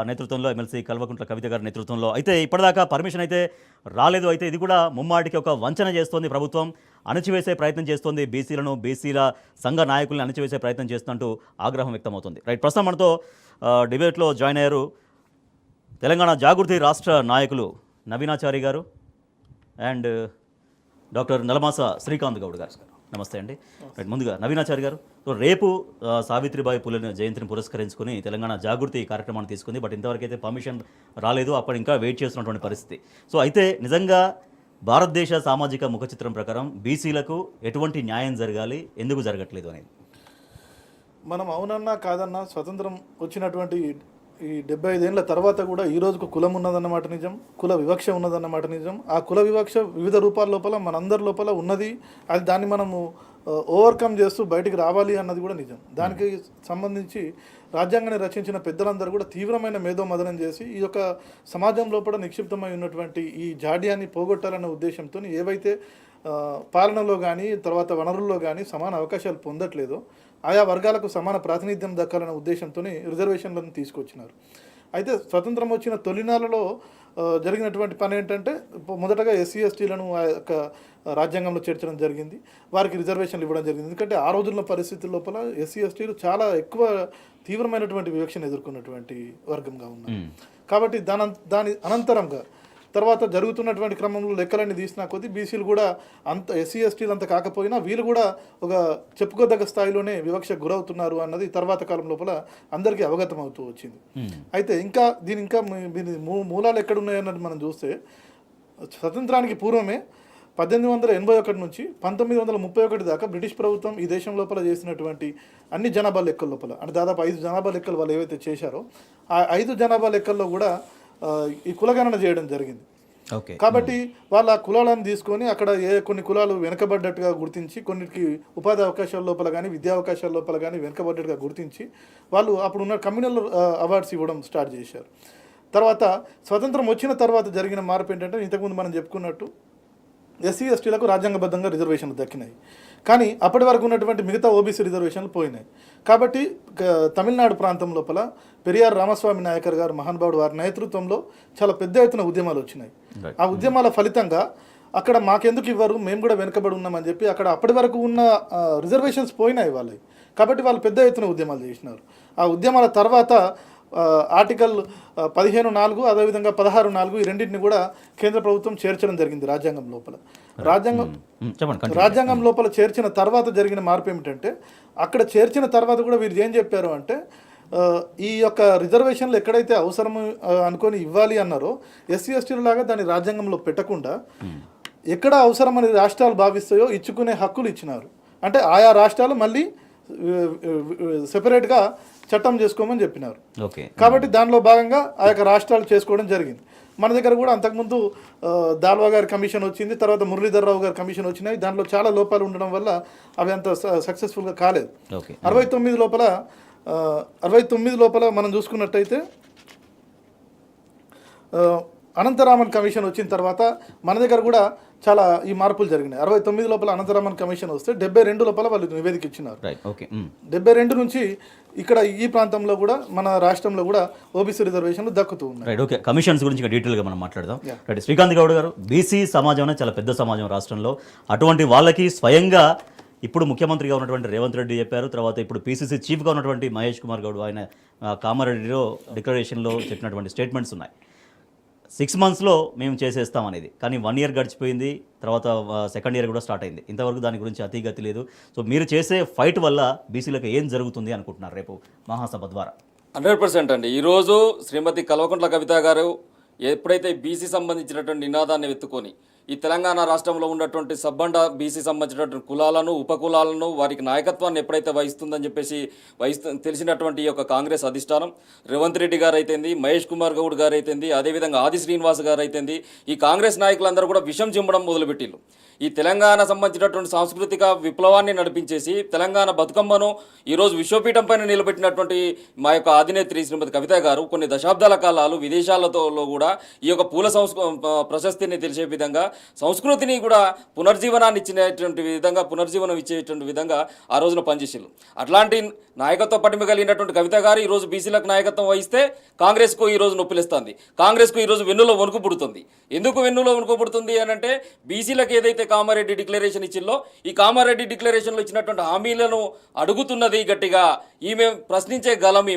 నేతృత్వంలో ఎమ్మెల్సీ కల్వకుంట్ల కవిత గారి నేతృత్వంలో అయితే ఇప్పటిదాకా పర్మిషన్ అయితే రాలేదు. అయితే ఇది కూడా ముమ్మాటికి ఒక వంచన చేస్తోంది ప్రభుత్వం, అణచివేసే ప్రయత్నం చేస్తోంది, బీసీల సంఘ నాయకుల్ని అణచివేసే ప్రయత్నం చేస్తున్నట్టు ఆగ్రహం వ్యక్తమవుతుంది. రైట్, ప్రస్తుతం మనతో డిబేట్లో జాయిన్ అయ్యారు తెలంగాణ జాగృతి రాష్ట్ర నాయకులు నవీనాచారి గారు అండ్ డాక్టర్ నలమాస శ్రీకాంత్ గౌడ్ గారు. నమస్తే అండి. రైట్, ముందుగా నవీనాచారి గారు, రేపు సావిత్రిబాయి పులే జయంతిని పురస్కరించుకుని తెలంగాణ జాగృతి కార్యక్రమాన్ని తీసుకుంది. బట్ ఇంతవరకు అయితే పర్మిషన్ రాలేదు, అప్పుడు ఇంకా వెయిట్ చేస్తున్నటువంటి పరిస్థితి. సో అయితే నిజంగా భారతదేశ సామాజిక ముఖ చిత్రం ప్రకారం బీసీలకు ఎటువంటి న్యాయం జరగాలి, ఎందుకు జరగట్లేదు అనేది మనం అవునన్నా కాదన్నా స్వతంత్రం వచ్చినటువంటి ఈ 75 ఏళ్ళ తర్వాత కూడా ఈ రోజుకు కులం ఉన్నదన్నమాట నిజం, కుల వివక్ష ఉన్నదన్నమాట నిజం. ఆ కుల వివక్ష వివిధ రూపాల లోపల మనందరి లోపల ఉన్నది. అది దాన్ని మనము ఓవర్కమ్ చేస్తూ బయటికి రావాలి అన్నది కూడా నిజం. దానికి సంబంధించి రాజ్యాంగాన్ని రచించిన పెద్దలందరూ కూడా తీవ్రమైన మేధోమదనం చేసి ఈ యొక్క సమాజం లోపల నిక్షిప్తమై ఉన్నటువంటి ఈ జాడ్యాన్ని పోగొట్టాలన్న ఉద్దేశంతో ఏవైతే పాలనలో కానీ తర్వాత వనరుల్లో కానీ సమాన అవకాశాలు పొందట్లేదో ఆయా వర్గాలకు సమాన ప్రాతినిధ్యం దక్కాలనే ఉద్దేశంతో రిజర్వేషన్లను తీసుకొచ్చినారు. అయితే స్వతంత్రం వచ్చిన తొలినాళ్ళలో జరిగినటువంటి పని ఏంటంటే మొదటగా ఎస్సీ ఎస్టీలను ఆ యొక్క రాజ్యాంగంలో చేర్చడం జరిగింది, వారికి రిజర్వేషన్లు ఇవ్వడం జరిగింది. ఎందుకంటే ఆ రోజుల్లో పరిస్థితుల లోపల ఎస్సీ ఎస్టీలు చాలా ఎక్కువ తీవ్రమైనటువంటి వివక్షను ఎదుర్కొన్నటువంటి వర్గంగా ఉన్నారు. కాబట్టి దాని అనంతరంగా తర్వాత జరుగుతున్నటువంటి క్రమంలో లెక్కలన్నీ తీసినా కొద్దీ బీసీలు కూడా అంత ఎస్సీ ఎస్టీలు అంత కాకపోయినా వీళ్ళు కూడా ఒక చెప్పుకోదగ్గ స్థాయిలోనే వివక్షకు గురవుతున్నారు అన్నది తర్వాత కాలం లోపల అందరికీ అవగతం అవుతూ వచ్చింది. అయితే దీని మూలాలు ఎక్కడున్నాయన్నది మనం చూస్తే స్వతంత్రానికి పూర్వమే 1881 నుంచి 1931 దాకా బ్రిటిష్ ప్రభుత్వం ఈ దేశం లోపల చేసినటువంటి అన్ని జనాభా లెక్కల లోపల అంటే దాదాపు 5 జనాభా లెక్కలు వాళ్ళు ఏవైతే చేశారో ఆ 5 జనాభా లెక్కల్లో కూడా ఈ కులగణన చేయడం జరిగింది. కాబట్టి వాళ్ళ కులాలను తీసుకొని అక్కడ కొన్ని కులాలు వెనుకబడ్డట్టుగా గుర్తించి కొన్నిటికి ఉపాధి అవకాశాల లోపల కానీ విద్యా అవకాశాల లోపల కానీ వెనుకబడ్డట్టుగా గుర్తించి వాళ్ళు అప్పుడున్న కమ్యూనల్ అవార్డ్స్ ఇవ్వడం స్టార్ట్ చేశారు. తర్వాత స్వతంత్రం వచ్చిన తర్వాత జరిగిన మార్పు ఏంటంటే ఇంతకుముందు మనం చెప్పుకున్నట్టు ఎస్సీ ఎస్టీలకు రాజ్యాంగబద్ధంగా రిజర్వేషన్లు దక్కినాయి, కానీ అప్పటి వరకు ఉన్నటువంటి మిగతా ఓబీసీ రిజర్వేషన్లు పోయినాయి. కాబట్టి తమిళనాడు ప్రాంతం లోపల పెరియార్ రామస్వామి నాయకర్ గారు మహానుభావుడు వారి నేతృత్వంలో చాలా పెద్ద ఎత్తున ఉద్యమాలు వచ్చినాయి. ఆ ఉద్యమాల ఫలితంగా అక్కడ మాకెందుకు ఇవ్వరు, మేము కూడా వెనుకబడి ఉన్నామని చెప్పి అక్కడ అప్పటి వరకు ఉన్న రిజర్వేషన్స్ పోయినాయి వాళ్ళవి. కాబట్టి వాళ్ళు పెద్ద ఎత్తున ఉద్యమాలు చేసినారు. ఆ ఉద్యమాల తర్వాత ఆర్టికల్ 15(4) అదేవిధంగా 16(4) ఈ రెండింటిని కూడా కేంద్ర ప్రభుత్వం చేర్చడం జరిగింది రాజ్యాంగం లోపల. రాజ్యాంగం లోపల చేర్చిన తర్వాత జరిగిన మార్పు ఏమిటంటే అక్కడ చేర్చిన తర్వాత కూడా వీరు ఏం చెప్పారు అంటే ఈ యొక్క రిజర్వేషన్లు ఎక్కడైతే అవసరం అనుకొని ఇవ్వాలి అన్నారో ఎస్సీ ఎస్టీల లాగా దాన్ని రాజ్యాంగంలో పెట్టకుండా ఎక్కడ అవసరమని రాష్ట్రాలు భావిస్తాయో ఇచ్చుకునే హక్కులు ఇచ్చినారు. అంటే ఆయా రాష్ట్రాలు మళ్ళీ సెపరేట్గా చట్టం చేసుకోమని చెప్పినారు. కాబట్టి దానిలో భాగంగా ఆ యొక్క రాష్ట్రాలు చేసుకోవడం జరిగింది. మన దగ్గర కూడా అంతకుముందు దాల్వా గారి కమిషన్ వచ్చింది, తర్వాత మురళీధర్ రావు గారి కమిషన్ వచ్చినాయి. దాంట్లో చాలా లోపాలు ఉండడం వల్ల అవి అంత సక్సెస్ఫుల్గా కాలేదు. 69 లోపల మనం చూసుకున్నట్టయితే అనంతరామన్ కమిషన్ వచ్చిన తర్వాత మన దగ్గర కూడా చాలా ఈ మార్పులు జరిగినాయి. 69 లోపల అనంతరామన్ కమిషన్ వస్తే 72 లోపల వాళ్ళు నివేదిక ఇచ్చినారు. 72 నుంచి ఇక్కడ ఈ ప్రాంతంలో కూడా మన రాష్ట్రంలో కూడా ఓబీసీ రిజర్వేషన్లు దక్కుతూ ఉన్నాయి. ఓకే, కమిషన్స్ గురించి డీటెయిల్గా మనం మాట్లాడదాం. రైట్, శ్రీకాంత్ గౌడ్ గారు, బీసీ సమాజం అనేది చాలా పెద్ద సమాజం రాష్ట్రంలో. అటువంటి వాళ్ళకి స్వయంగా ఇప్పుడు ముఖ్యమంత్రిగా ఉన్నటువంటి రేవంత్ రెడ్డి చెప్పారు, తర్వాత ఇప్పుడు పీసీసీ చీఫ్గా ఉన్నటువంటి మహేష్ కుమార్ గౌడ్ ఆయన కామారెడ్డిలో డిక్లరేషన్లో చెప్పినటువంటి స్టేట్మెంట్స్ ఉన్నాయి. 6 monthsలో మేము చేసేస్తాం అనేది. కానీ 1 year గడిచిపోయింది, తర్వాత సెకండ్ ఇయర్ కూడా స్టార్ట్ అయింది. ఇంతవరకు దాని గురించి అతిగతి లేదు. సో మీరు చేసే ఫైట్ వల్ల బీసీలకు ఏం జరుగుతుంది అనుకుంటున్నారు రేపు మహాసభ ద్వారా? 100% అండి. ఈరోజు శ్రీమతి కల్వకుంట్ల కవిత గారు ఎప్పుడైతే బీసీ సంబంధించినటువంటి నినాదాన్ని ఎత్తుకొని ఈ తెలంగాణ రాష్ట్రంలో ఉన్నటువంటి సబ్బండ బీసీ సంబంధించినటువంటి కులాలను ఉపకులాలను వారికి నాయకత్వాన్ని ఎప్పుడైతే వహిస్తుందని చెప్పేసి తెలిసినటువంటి ఈ యొక్క కాంగ్రెస్ అధిష్టానం రేవంత్ రెడ్డి గారు అయితేంది, మహేష్ కుమార్ గౌడ్ గారు అయితేంది, అదేవిధంగా ఆది శ్రీనివాస్ గారు అయితేంది, ఈ కాంగ్రెస్ నాయకులందరూ కూడా విషం చిమ్మడం మొదలుపెట్టిళ్ళు. ఈ తెలంగాణ సంబంధించినటువంటి సాంస్కృతిక విప్లవాన్ని నడిపించేసి తెలంగాణ బతుకమ్మను ఈరోజు విశ్వపీఠం పైన నిలబెట్టినటువంటి మా యొక్క అధినేత్రి శ్రీమతి కవిత గారు కొన్ని దశాబ్దాల కాలాలు విదేశాలతో కూడా ఈ యొక్క పూల ప్రశస్తిని తెలిసే విధంగా సంస్కృతిని కూడా పునర్జీవనాన్ని ఇచ్చినటువంటి విధంగా పునర్జీవనం ఇచ్చేటువంటి విధంగా ఆ రోజున పనిచేసారు. అట్లాంటి నాయకత్వ పటిమ కలిగినటువంటి కవిత గారు ఈరోజు బీసీలకు నాయకత్వం వహిస్తే కాంగ్రెస్కు ఈరోజు నొప్పిలేస్తుంది, కాంగ్రెస్కు ఈరోజు వెన్నులో వణుకు పుడుతుంది. ఎందుకు వెన్నులో వణుకు పుడుతుంది అని అంటే బీసీలకు ఏదైతే కామారెడ్డి డిక్లరేషన్ ఇచ్చిందో ఈ కామారెడ్డి డిక్లరేషన్లో ఇచ్చినటువంటి హామీలను అడుగుతున్నది గట్టిగా. ఈమె ప్రశ్నించే గలం,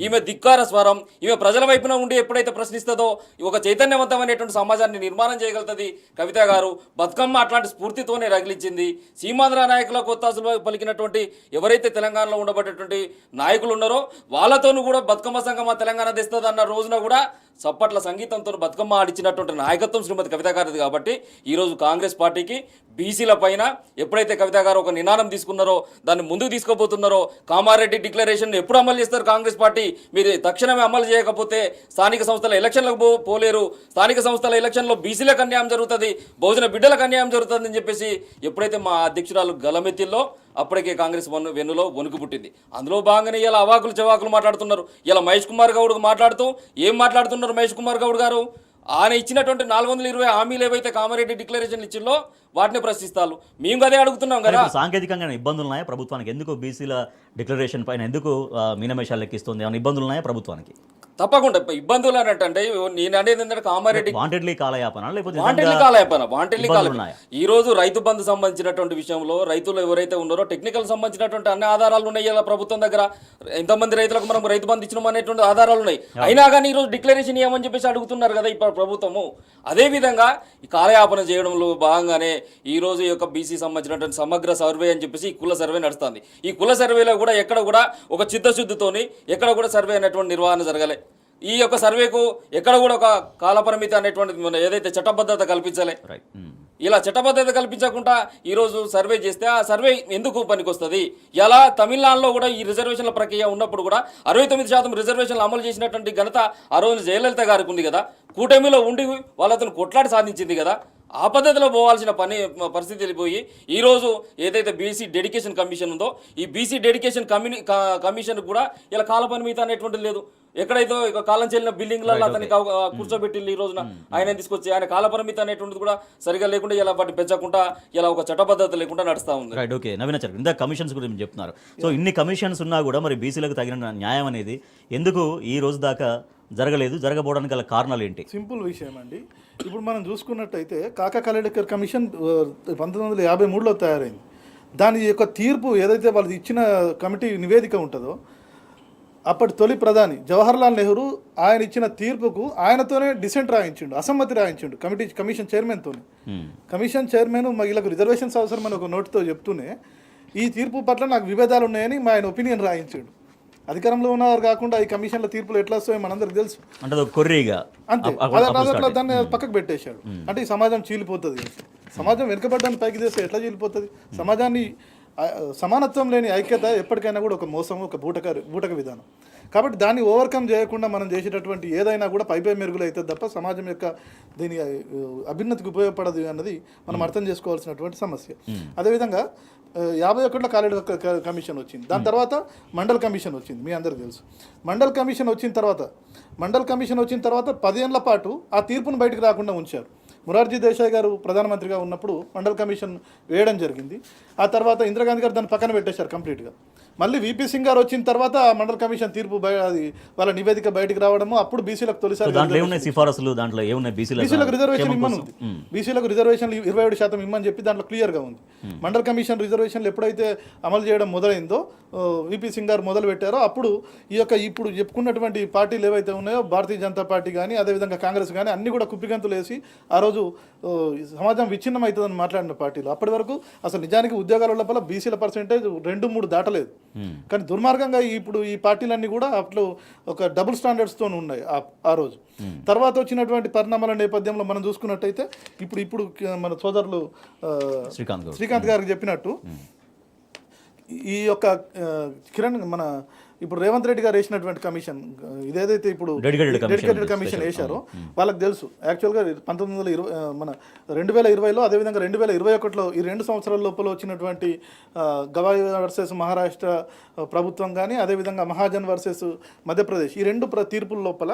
ఈమె ధిక్కార స్వరం, ఈమె ప్రజల వైపున ఉండి ఎప్పుడైతే ప్రశ్నిస్తుందో ఒక చైతన్యవంతమైనటువంటి సమాజాన్ని నిర్మాణం చేయగలుగుతుంది కవిత గారు. బతుకమ్మ అట్లాంటి స్ఫూర్తితోనే రగిలించింది. సీమాంధ్ర నాయకుల కొత్తాసులు పలికినటువంటి ఎవరైతే తెలంగాణలో ఉండబడేటువంటి నాయకులు ఉన్నారో వాళ్ళతోనూ కూడా బతుకమ్మ సంఘం తెలంగాణ తెస్తుంది అన్న రోజున కూడా చప్పట్ల సంగీతంతో బతుకమ్మ ఆడిచ్చినటువంటి నాయకత్వం శ్రీమతి కవిత గారిది. కాబట్టి ఈరోజు కాంగ్రెస్ పార్టీకి బీసీల పైన ఎప్పుడైతే కవిత గారు ఒక నినాదం తీసుకున్నారో దాన్ని ముందుకు తీసుకోబోతున్నారో, కామారెడ్డి డిక్లరేషన్ ఎప్పుడు అమలు చేస్తారు కాంగ్రెస్ పార్టీ, మీరు తక్షణమే అమలు చేయకపోతే స్థానిక సంస్థల ఎలక్షన్లకు పోలేరు, స్థానిక సంస్థల ఎలక్షన్లో బీసీలకు అన్యాయం జరుగుతుంది, బహుజన బిడ్డలకు అన్యాయం జరుగుతుంది అని చెప్పేసి ఎప్పుడైతే మా అధ్యక్షురాలు గలమెత్తిల్లో అప్పటికే కాంగ్రెస్ వెన్నులో వణుకు పుట్టింది. అందులో భాగంగానే ఇలా అవాకులు చెవాకులు మాట్లాడుతున్నారు. ఇలా మహేష్ కుమార్ గౌడ్ మాట్లాడుతూ ఏం మాట్లాడుతున్నారు మహేష్ కుమార్ గౌడ్ గారు? ఆయన ఇచ్చినటువంటి 420 హామీలు ఏవైతే కామారెడ్డి డిక్లరేషన్లు ఇచ్చిందో వాటిని ప్రశ్నిస్తారు. మేము అదే అడుగుతున్నాం కదా. సాంకేతికంగా ఇబ్బందులు ఉన్నాయా ప్రభుత్వానికి? ఎందుకు బీసీల డిక్లరేషన్ పైన ఎందుకు మీనమేషాలు లెక్కిస్తుంది? ఏమైనా ఇబ్బందులు ఉన్నాయా ప్రభుత్వానికి? తప్పకుండా ఇబ్బందులు అన్నట్టు నేను అనేది ఏంటంటే కామారెడ్డి వాంటెడ్లీ కాలయాపన ఈ రోజు రైతు బంధు సంబంధించినటువంటి విషయంలో రైతులు ఎవరైతే ఉన్నారో టెక్నికల్ సంబంధించినటువంటి అన్ని ఆధారాలు ఉన్నాయి ఇలా ప్రభుత్వం దగ్గర. ఎంతమంది రైతులకు మనం రైతు బంధు ఇచ్చినాం అనేటువంటి ఆధారాలు ఉన్నాయి. అయినా కానీ ఈ రోజు డిక్లరేషన్ ఇవ్వమని చెప్పేసి అడుగుతున్నారు కదా ఈ ప్రభుత్వము. అదేవిధంగా ఈ కాలయాపన చేయడంలో భాగంగానే ఈ రోజు ఈ యొక్క బీసీ సంబంధించినటువంటి సమగ్ర సర్వే అని చెప్పేసి ఈ కుల సర్వే నడుస్తుంది. ఈ కుల సర్వేలో కూడా ఎక్కడ కూడా ఒక చిత్తశుద్ధితోని ఎక్కడ కూడా సర్వే అనేటువంటి నిర్వహణ జరగలే. ఈ యొక్క సర్వేకు ఎక్కడ కూడా ఒక కాలపరిమితి అనేటువంటి ఏదైతే చట్టబద్ధత కల్పించాలి, ఇలా చట్టబద్ధత కల్పించకుండా ఈరోజు సర్వే చేస్తే ఆ సర్వే ఎందుకు పనికొస్తుంది? ఎలా తమిళనాడులో కూడా ఈ రిజర్వేషన్ల ప్రక్రియ ఉన్నప్పుడు కూడా 69% రిజర్వేషన్లు అమలు చేసినటువంటి ఘనత ఆ రోజు జయలలిత గారికి ఉంది కదా. కూటమిలో ఉండి వాళ్ళతో కొట్లాడి సాధించింది కదా. ఆ పద్ధతిలో పోవాల్సిన పరిస్థితి పోయి ఈరోజు ఏదైతే బీసీ డెడికేషన్ కమిషన్ ఉందో ఈ బీసీ డెడికేషన్ కమిషన్ కూడా ఇలా కాలపరిమితి అనేటువంటిది లేదు. ఎక్కడైతే కాలం చెల్లిన బిల్డింగ్లలో అతనికి కూర్చోబెట్టి ఈ రోజున ఆయన తీసుకొచ్చి ఆయన కాలపరిమితి అనేటువంటిది కూడా సరిగా లేకుండా ఇలా వాటిని పెంచకుండా ఇలా ఒక చట్టబద్ధత లేకుండా నడుస్తూ ఉంది. Right, okay. నవీనాచార్య ఇందాక కమిషన్స్ గురించి చెప్తున్నారు. సో ఇన్ని కమిషన్స్ ఉన్నా కూడా మరి బీసీలకు తగిన న్యాయం అనేది ఎందుకు ఈ రోజు దాకా జరగలేదు? జరగబోవడానికి గల కారణాలు ఏంటి? సింపుల్ విషయం అండి. ఇప్పుడు మనం చూసుకున్నట్టయితే కాకా కలేకర్ కమిషన్ 1953లో తయారైంది. దాని యొక్క తీర్పు ఏదైతే వాళ్ళు ఇచ్చిన కమిటీ నివేదిక ఉంటుందో అప్పటి తొలి ప్రధాని జవహర్లాల్ నెహ్రూ ఆయన ఇచ్చిన తీర్పుకు ఆయనతోనే డిసెంట్ రాయించిండు, అసమ్మతి రాయించిండు కమిషన్ చైర్మన్తో. కమిషన్ చైర్మన్ వీళ్ళకు రిజర్వేషన్స్ అవసరమని ఒక నోటుతో చెప్తూనే ఈ తీర్పు పట్ల నాకు విభేదాలు ఉన్నాయని మా ఆయన ఒపీనియన్ రాయించాడు. అధికారంలో ఉన్నవారు కాకుండా ఈ కమిషన్ల తీర్పులు ఎట్లా వస్తాయో మనందరికి తెలుసు. అంటే కొర్రీగా అంతే దాన్ని పక్కకు పెట్టేశాడు. అంటే ఈ సమాజం చీలిపోతుంది. సమాజం వెనుకబడ్డాన్ని పైకి చేస్తే ఎట్లా చీలిపోతుంది? సమాజాన్ని సమానత్వం లేని ఐక్యత ఎప్పటికైనా కూడా ఒక మోసం, ఒక బూటక విధానం. కాబట్టి దాన్ని ఓవర్కమ్ చేయకుండా మనం చేసేటటువంటి ఏదైనా కూడా పై మెరుగులు అవుతుంది తప్ప సమాజం యొక్క దీని అభ్యున్నతికి ఉపయోగపడదు అన్నది మనం అర్థం చేసుకోవాల్సినటువంటి సమస్య. అదేవిధంగా 51లో కాలేడు కమిషన్ వచ్చింది. దాని తర్వాత మండల్ కమిషన్ వచ్చింది. మీ అందరికీ తెలుసు. మండల్ కమిషన్ వచ్చిన తర్వాత 10 ఏళ్ల పాటు ఆ తీర్పును బయటకు రాకుండా ఉంచారు. మొరార్జీ దేశాయ్ గారు ప్రధానమంత్రిగా ఉన్నప్పుడు మండల్ కమిషన్ వేయడం జరిగింది. ఆ తర్వాత ఇందిరాగాంధీ గారు దాన్ని పక్కన పెట్టేశారు కంప్లీట్గా. మళ్ళీ వీపీ సింగ్ గారు వచ్చిన తర్వాత మండల్ కమిషన్ తీర్పు అది వాళ్ళ నివేదిక బయటకు రావడము. అప్పుడు బీసీలకు తొలిసారి బీసీలకు రిజర్వేషన్ ఇమ్మని ఉంది. బీసీలకు రిజర్వేషన్లు 27% ఇమ్మని చెప్పి దాంట్లో క్లియర్గా ఉంది. మండల్ కమిషన్ రిజర్వేషన్లు ఎప్పుడైతే అమలు చేయడం మొదలైందో వీపీ సింగ్ గారు మొదలు పెట్టారో అప్పుడు ఈ యొక్క ఇప్పుడు చెప్పుకున్నటువంటి పార్టీలు ఏవైతే ఉన్నాయో భారతీయ జనతా పార్టీ కానీ అదేవిధంగా కాంగ్రెస్ కానీ అన్ని కూడా కుప్పిగంతులు వేసి ఆ రోజు సమాజం విచ్ఛిన్నం అవుతుందని మాట్లాడిన పార్టీలు. అప్పటి వరకు అసలు నిజానికి ఉద్యోగాల లోపల బీసీల పర్సెంటేజ్ 2-3 దాటలేదు. కానీ దుర్మార్గంగా ఇప్పుడు ఈ పార్టీలన్నీ కూడా అప్పుడు ఒక డబుల్ స్టాండర్డ్స్తో ఉన్నాయి ఆ రోజు. తర్వాత వచ్చినటువంటి పరిణామాల నేపథ్యంలో మనం చూసుకున్నట్టయితే ఇప్పుడు మన సోదరులు శ్రీకాంత్ గారికి చెప్పినట్టు ఈ యొక్క కిరణ్ మన ఇప్పుడు రేవంత్ రెడ్డి గారు వేసినటువంటి కమిషన్ ఇదేదైతే ఇప్పుడు డెడికేటెడ్ కమిషన్ వేశారో వాళ్ళకి తెలుసు. యాక్చువల్గా 2020లో అదేవిధంగా 2021లో ఈ 2 సంవత్సరాల లోపల వచ్చినటువంటి గవాయి వర్సెస్ మహారాష్ట్ర ప్రభుత్వం కానీ అదేవిధంగా మహాజన్ వర్సెస్ మధ్యప్రదేశ్ ఈ 2 తీర్పుల లోపల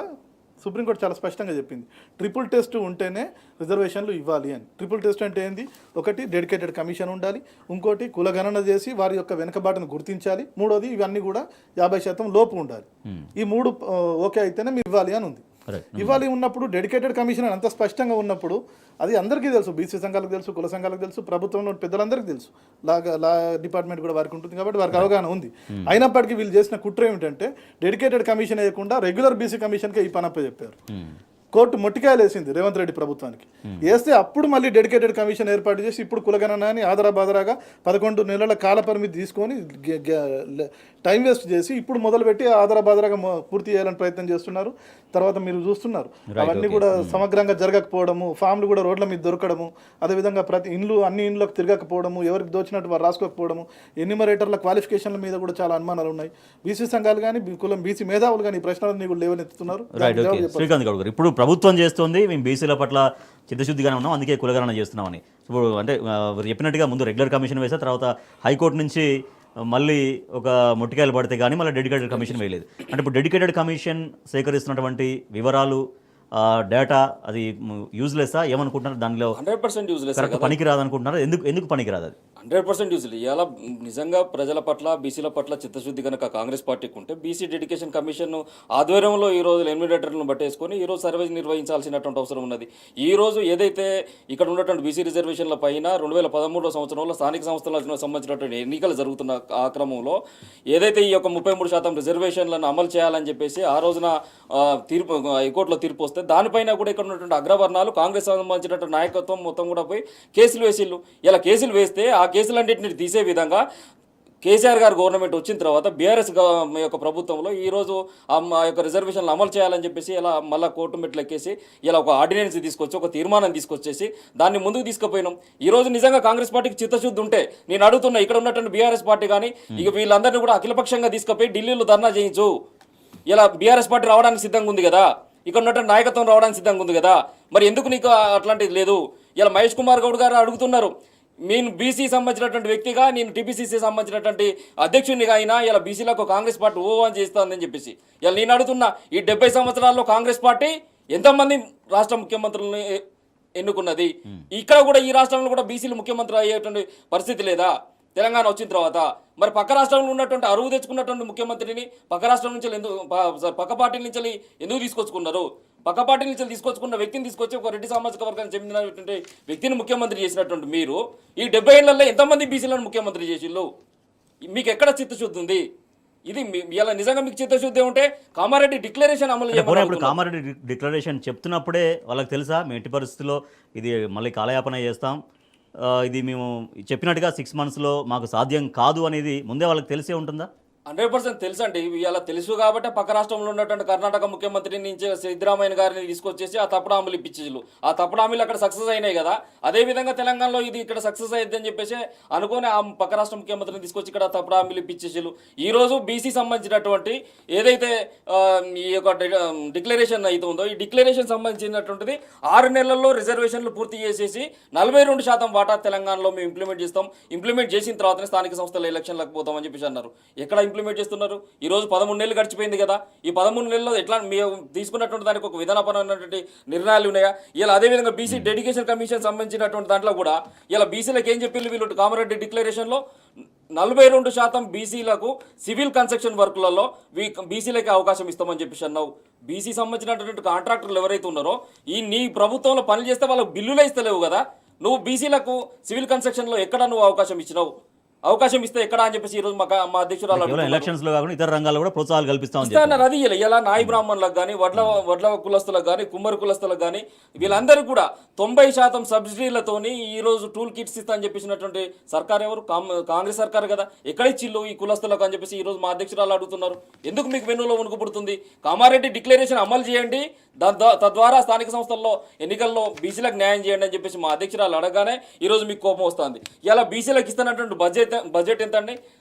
సుప్రీంకోర్టు చాలా స్పష్టంగా చెప్పింది. ట్రిపుల్ టెస్ట్ ఉంటేనే రిజర్వేషన్లు ఇవ్వాలి అని. ట్రిపుల్ టెస్ట్ అంటే ఏంది? ఒకటి డెడికేటెడ్ కమిషన్ ఉండాలి, ఇంకోటి కులగణన చేసి వారి యొక్క వెనుకబాటును గుర్తించాలి, మూడోది ఇవన్నీ కూడా 50% లోపు ఉండాలి. ఈ మూడు ఓకే అయితేనే మీరు ఇవ్వాలి అని ఉంది. ఇవ్వాలి ఉన్నప్పుడు డెడికేటెడ్ కమిషన్ అంత స్పష్టంగా ఉన్నప్పుడు అది అందరికీ తెలుసు, బీసీ సంఘాలకు తెలుసు, కుల సంఘాలకు తెలుసు, ప్రభుత్వంలో పెద్దలందరికీ తెలుసు, లా డిపార్ట్మెంట్ కూడా వారికి ఉంటుంది కాబట్టి వారికి అవగాహన ఉంది. అయినప్పటికీ వీళ్ళు చేసిన కుట్ర ఏమిటంటే డెడికేటెడ్ కమిషన్ వేయకుండా రెగ్యులర్ బీసీ కమిషన్కే ఈ పనప్ప చెప్పారు. కోర్టు మొట్టికాయలు వేసింది రేవంత్ రెడ్డి ప్రభుత్వానికి. వేస్తే అప్పుడు మళ్ళీ డెడికేటెడ్ కమిషన్ ఏర్పాటు చేసి ఇప్పుడు కులగణనాన్ని ఆదరాబాదరాగా 11 నెలల కాల పరిమితి తీసుకొని టైం వేస్ట్ చేసి ఇప్పుడు మొదలుపెట్టి ఆదరాబాదరాగా పూర్తి చేయాలని ప్రయత్నం చేస్తున్నారు. తర్వాత మీరు చూస్తున్నారు అవన్నీ కూడా సమగ్రంగా జరగకపోవడము, ఫామ్లు కూడా రోడ్ల మీద దొరకడము, అదేవిధంగా అన్ని ఇండ్లకు తిరగకపోవడము, ఎవరికి దోచినట్టు వారు రాసుకోకపోవడము, ఎన్యూమరేటర్ల క్వాలిఫికేషన్ల మీద కూడా చాలా అనుమానాలు ఉన్నాయి. బీసీ సంఘాలు కానీ బీసీ మేధావులు కానీ ఈ ప్రశ్నలన్నీ కూడా లేవనెత్తుతున్నారు. శ్రీకాంత్ గౌడ్ గారు, ఇప్పుడు ప్రభుత్వం చేస్తుంది, మేము బీసీల పట్ల చిత్తశుద్ధిగానే ఉన్నాం, అందుకే కులగణన చేస్తున్నామని. ఇప్పుడు అంటే చెప్పినట్టుగా ముందు రెగ్యులర్ కమిషన్ వేసా, తర్వాత హైకోర్టు నుంచి మళ్ళీ ఒక మొట్టికాయలు పడితే కానీ మళ్ళీ డెడికేటెడ్ కమిషన్ వేయలేదు. అంటే ఇప్పుడు డెడికేటెడ్ కమిషన్ సేకరిస్తున్నటువంటి వివరాలు, డేటా అది యూజ్లెస్సా ఏమనుకుంటున్నారు? దానిలో 100% యూజ్లెస్, కరెక్ట్ పనికి రాదనుకుంటున్నారు. ఎందుకు పనికిరాదు అది? 100% యూజ్లెస్. ఇలా నిజంగా ప్రజల పట్ల బీసీల పట్ల చిత్తశుద్ధి కనుక కాంగ్రెస్ పార్టీకి ఉంటే బీసీ డెడికేషన్ కమిషన్ ఆధ్వర్యంలో ఈ రోజు ఎన్యూమరేటర్లను బట్టేసుకొని ఈ రోజు సర్వే నిర్వహించాల్సినటువంటి అవసరం ఉన్నది. ఈ రోజు ఏదైతే ఇక్కడ ఉన్నటువంటి బీసీ రిజర్వేషన్ల పైన 2013 సంవత్సరంలో స్థానిక సంస్థలకు సంబంధించినటువంటి ఎన్నికలు జరుగుతున్న ఆ క్రమంలో ఏదైతే ఈ యొక్క 33% రిజర్వేషన్లను అమలు చేయాలని చెప్పేసి ఆ రోజున హైకోర్టులో తీర్పు వస్తే దానిపైన కూడా ఇక్కడ ఉన్నటువంటి అగ్రవర్ణాలు కాంగ్రెస్ సంబంధించినటువంటి నాయకత్వం మొత్తం కూడా పోయి కేసులు వేసిళ్ళు. ఇలా కేసులు వేస్తే ఆ కేసులన్నింటినీ తీసే విధంగా కేసీఆర్ గారు గవర్నమెంట్ వచ్చిన తర్వాత బీఆర్ఎస్ యొక్క ప్రభుత్వంలో ఈరోజు ఆ యొక్క రిజర్వేషన్లు అమలు చేయాలని చెప్పేసి ఇలా మళ్ళీ కోర్టు మెట్లు ఎక్కేసి ఇలా ఒక ఆర్డినెన్స్ తీసుకొచ్చి ఒక తీర్మానం తీసుకొచ్చేసి దాన్ని ముందుకు తీసుకుపోయినాం. ఈరోజు నిజంగా కాంగ్రెస్ పార్టీకి చిత్తశుద్ధి ఉంటే నేను అడుగుతున్నా, ఇక్కడ ఉన్నటువంటి బీఆర్ఎస్ పార్టీ కానీ ఇక వీళ్ళందరినీ కూడా అఖిలపక్షంగా తీసుకుపోయి ఢిల్లీలో ధర్నా చేయించు. ఇలా బీఆర్ఎస్ పార్టీ రావడానికి సిద్ధంగా ఉంది కదా, ఇక్కడ ఉన్నటువంటి నాయకత్వం రావడానికి సిద్ధంగా ఉంది కదా, మరి ఎందుకు నీకు అట్లాంటిది లేదు? ఇలా మహేష్ కుమార్ గౌడ్ గారు అడుగుతున్నారు, నేను బీసీ సంబంధించినటువంటి వ్యక్తిగా, నేను టీపీసీసీ సంబంధించినటువంటి అధ్యక్షునిగా అయినా ఇలా బీసీలకు కాంగ్రెస్ పార్టీ ఓవన్ చేస్తుందని చెప్పేసి ఇలా నేను అడుగుతున్నా, ఈ 70 సంవత్సరాల్లో కాంగ్రెస్ పార్టీ ఎంతమంది రాష్ట్ర ముఖ్యమంత్రులను ఎన్నుకున్నది? ఇక్కడ కూడా ఈ రాష్ట్రంలో కూడా బీసీలు ముఖ్యమంత్రి అయ్యేటువంటి పరిస్థితి లేదా తెలంగాణ వచ్చిన తర్వాత? మరి పక్క రాష్ట్రంలో ఉన్నటువంటి అరువు తెచ్చుకున్నటువంటి ముఖ్యమంత్రిని పక్క రాష్ట్రం నుంచి పక్క పార్టీ నుంచి ఎందుకు తీసుకొచ్చుకున్నారు? పక్క పార్టీ నుంచి తీసుకొచ్చుకున్న వ్యక్తిని తీసుకొచ్చి ఒక రెడ్డి సామాజిక వర్గానికి చెందినటువంటి వ్యక్తిని ముఖ్యమంత్రి చేసినటువంటి మీరు ఈ 70 ఏళ్లలో ఎంతమంది బీసీలను ముఖ్యమంత్రి చేసిళ్ళు? మీకు ఎక్కడ చిత్తశుద్ధి ఉంది? ఇది ఇలా నిజంగా మీకు చిత్తశుద్ధి ఉంటే కామారెడ్డి డిక్లరేషన్ అమలు చేయమని. ఇప్పుడు కామారెడ్డి డిక్లరేషన్ చెప్తున్నప్పుడే వాళ్ళకి తెలుసా మేము ఎట్టి పరిస్థితుల్లో ఇది మళ్ళీ కాలయాపన చేస్తాం, ఇది మేము చెప్పినట్టుగా 6 monthsలో మాకు సాధ్యం కాదు అనేది ముందే వాళ్ళకి తెలిసే ఉంటుందా? 100% తెలుసు అండి. ఇలా తెలుసు కాబట్టి పక్క రాష్ట్రంలో ఉన్నటువంటి కర్ణాటక ముఖ్యమంత్రి నుంచి సిద్ధరామయ్య గారిని తీసుకొచ్చేసి ఆ తప్పుడు హామీలు ఇప్పించేళ్ళు. ఆ తప్పుడు హామీలు అక్కడ సక్సెస్ అయినాయి కదా, అదేవిధంగా తెలంగాణలో ఇది ఇక్కడ సక్సెస్ అయ్యింది అని చెప్పేసి అనుకుని ఆ పక్క రాష్ట్ర ముఖ్యమంత్రిని తీసుకొచ్చి ఇక్కడ తప్పుడు హామీలు ఇప్పించేళ్ళు. ఈరోజు బీసీ సంబంధించినటువంటి ఏదైతే ఈ యొక్క డిక్లరేషన్ అయితే ఉందో ఈ డిక్లరేషన్ సంబంధించినటువంటిది 6 నెలల్లో రిజర్వేషన్లు పూర్తి చేసేసి 42% వాటా తెలంగాణలో మేము ఇంప్లిమెంట్ చేస్తాం, ఇంప్లిమెంట్ చేసిన తర్వాతనే స్థానిక సంస్థల ఎలక్షన్లకు పోతామని చెప్పేసి అన్నారు. ఎక్కడ ఇంప్లిమెంట్ చేస్తున్నారు? ఈ రోజు 13 నెలలు గడిచిపోయింది కదా, ఈ 13 నెలల్లో ఎట్లా మీరు తీసుకున్నటువంటి దానికి ఒక విధానపరమైనటువంటి నిర్ణయాలు ఉన్నాయా? ఇలా అదేవిధంగా బీసీ డెడికేషన్ కమిషన్ సంబంధించినటువంటి దాంట్లో కూడా ఇలా బీసీలకు ఏం చెప్పి వీళ్ళు కామారెడ్డి డిక్లరేషన్లో 42% బీసీలకు సివిల్ కన్స్ట్రక్షన్ వర్కులలో బీసీలకి అవకాశం ఇస్తామని చెప్పేసి అన్నావు. బీసీ సంబంధించినటువంటి కాంట్రాక్టర్లు ఎవరైతే ఉన్నారో నీ ప్రభుత్వంలో పనులు చేస్తే వాళ్ళకు బిల్లులే ఇస్తలేవు కదా, నువ్వు బీసీలకు సివిల్ కన్స్ట్రక్షన్లో ఎక్కడ నువ్వు అవకాశం ఇచ్చినావు? అవకాశం ఇస్తే ఎక్కడ అని చెప్పేసి ఈ రోజు మా అధ్యక్షురాలు ఎలక్షన్స్ లో కాకుండా ఇతర రంగాల్లో కూడా ప్రోత్సాహాలు కల్పిస్తామని అది ఇలా నాయి బ్రాహ్మణులకు కానీ వడ్ల కులస్తులకు కానీ కుమ్మరి కులస్తులకు కానీ వీళ్ళందరూ కూడా 90% సబ్సిడీలతోని ఈ రోజు టూల్ కిట్స్ ఇస్తా అని చెప్పేసినటువంటి సర్కార్ ఎవరు? కాంగ్రెస్ సర్కార్ కదా. ఎక్కడ ఇచ్చిళ్ళు ఈ కులస్తులకు అని చెప్పేసి ఈ రోజు మా అధ్యక్షురాలు అడుగుతున్నారు. ఎందుకు మీకు వెన్నులో వణుకుపుడుతుంది? కామారెడ్డి డిక్లరేషన్ అమలు చేయండి, తద్వారా స్థానిక సంస్థల్లో ఎన్నికల్లో బీసీలకు న్యాయం చేయండి అని చెప్పేసి మా అధ్యక్షురాలు అడగగానే ఈరోజు మీకు కోపం వస్తుంది. ఇలా బీసీలకు ఇస్తున్నటువంటి బడ్జెట్ ఎంత అండి?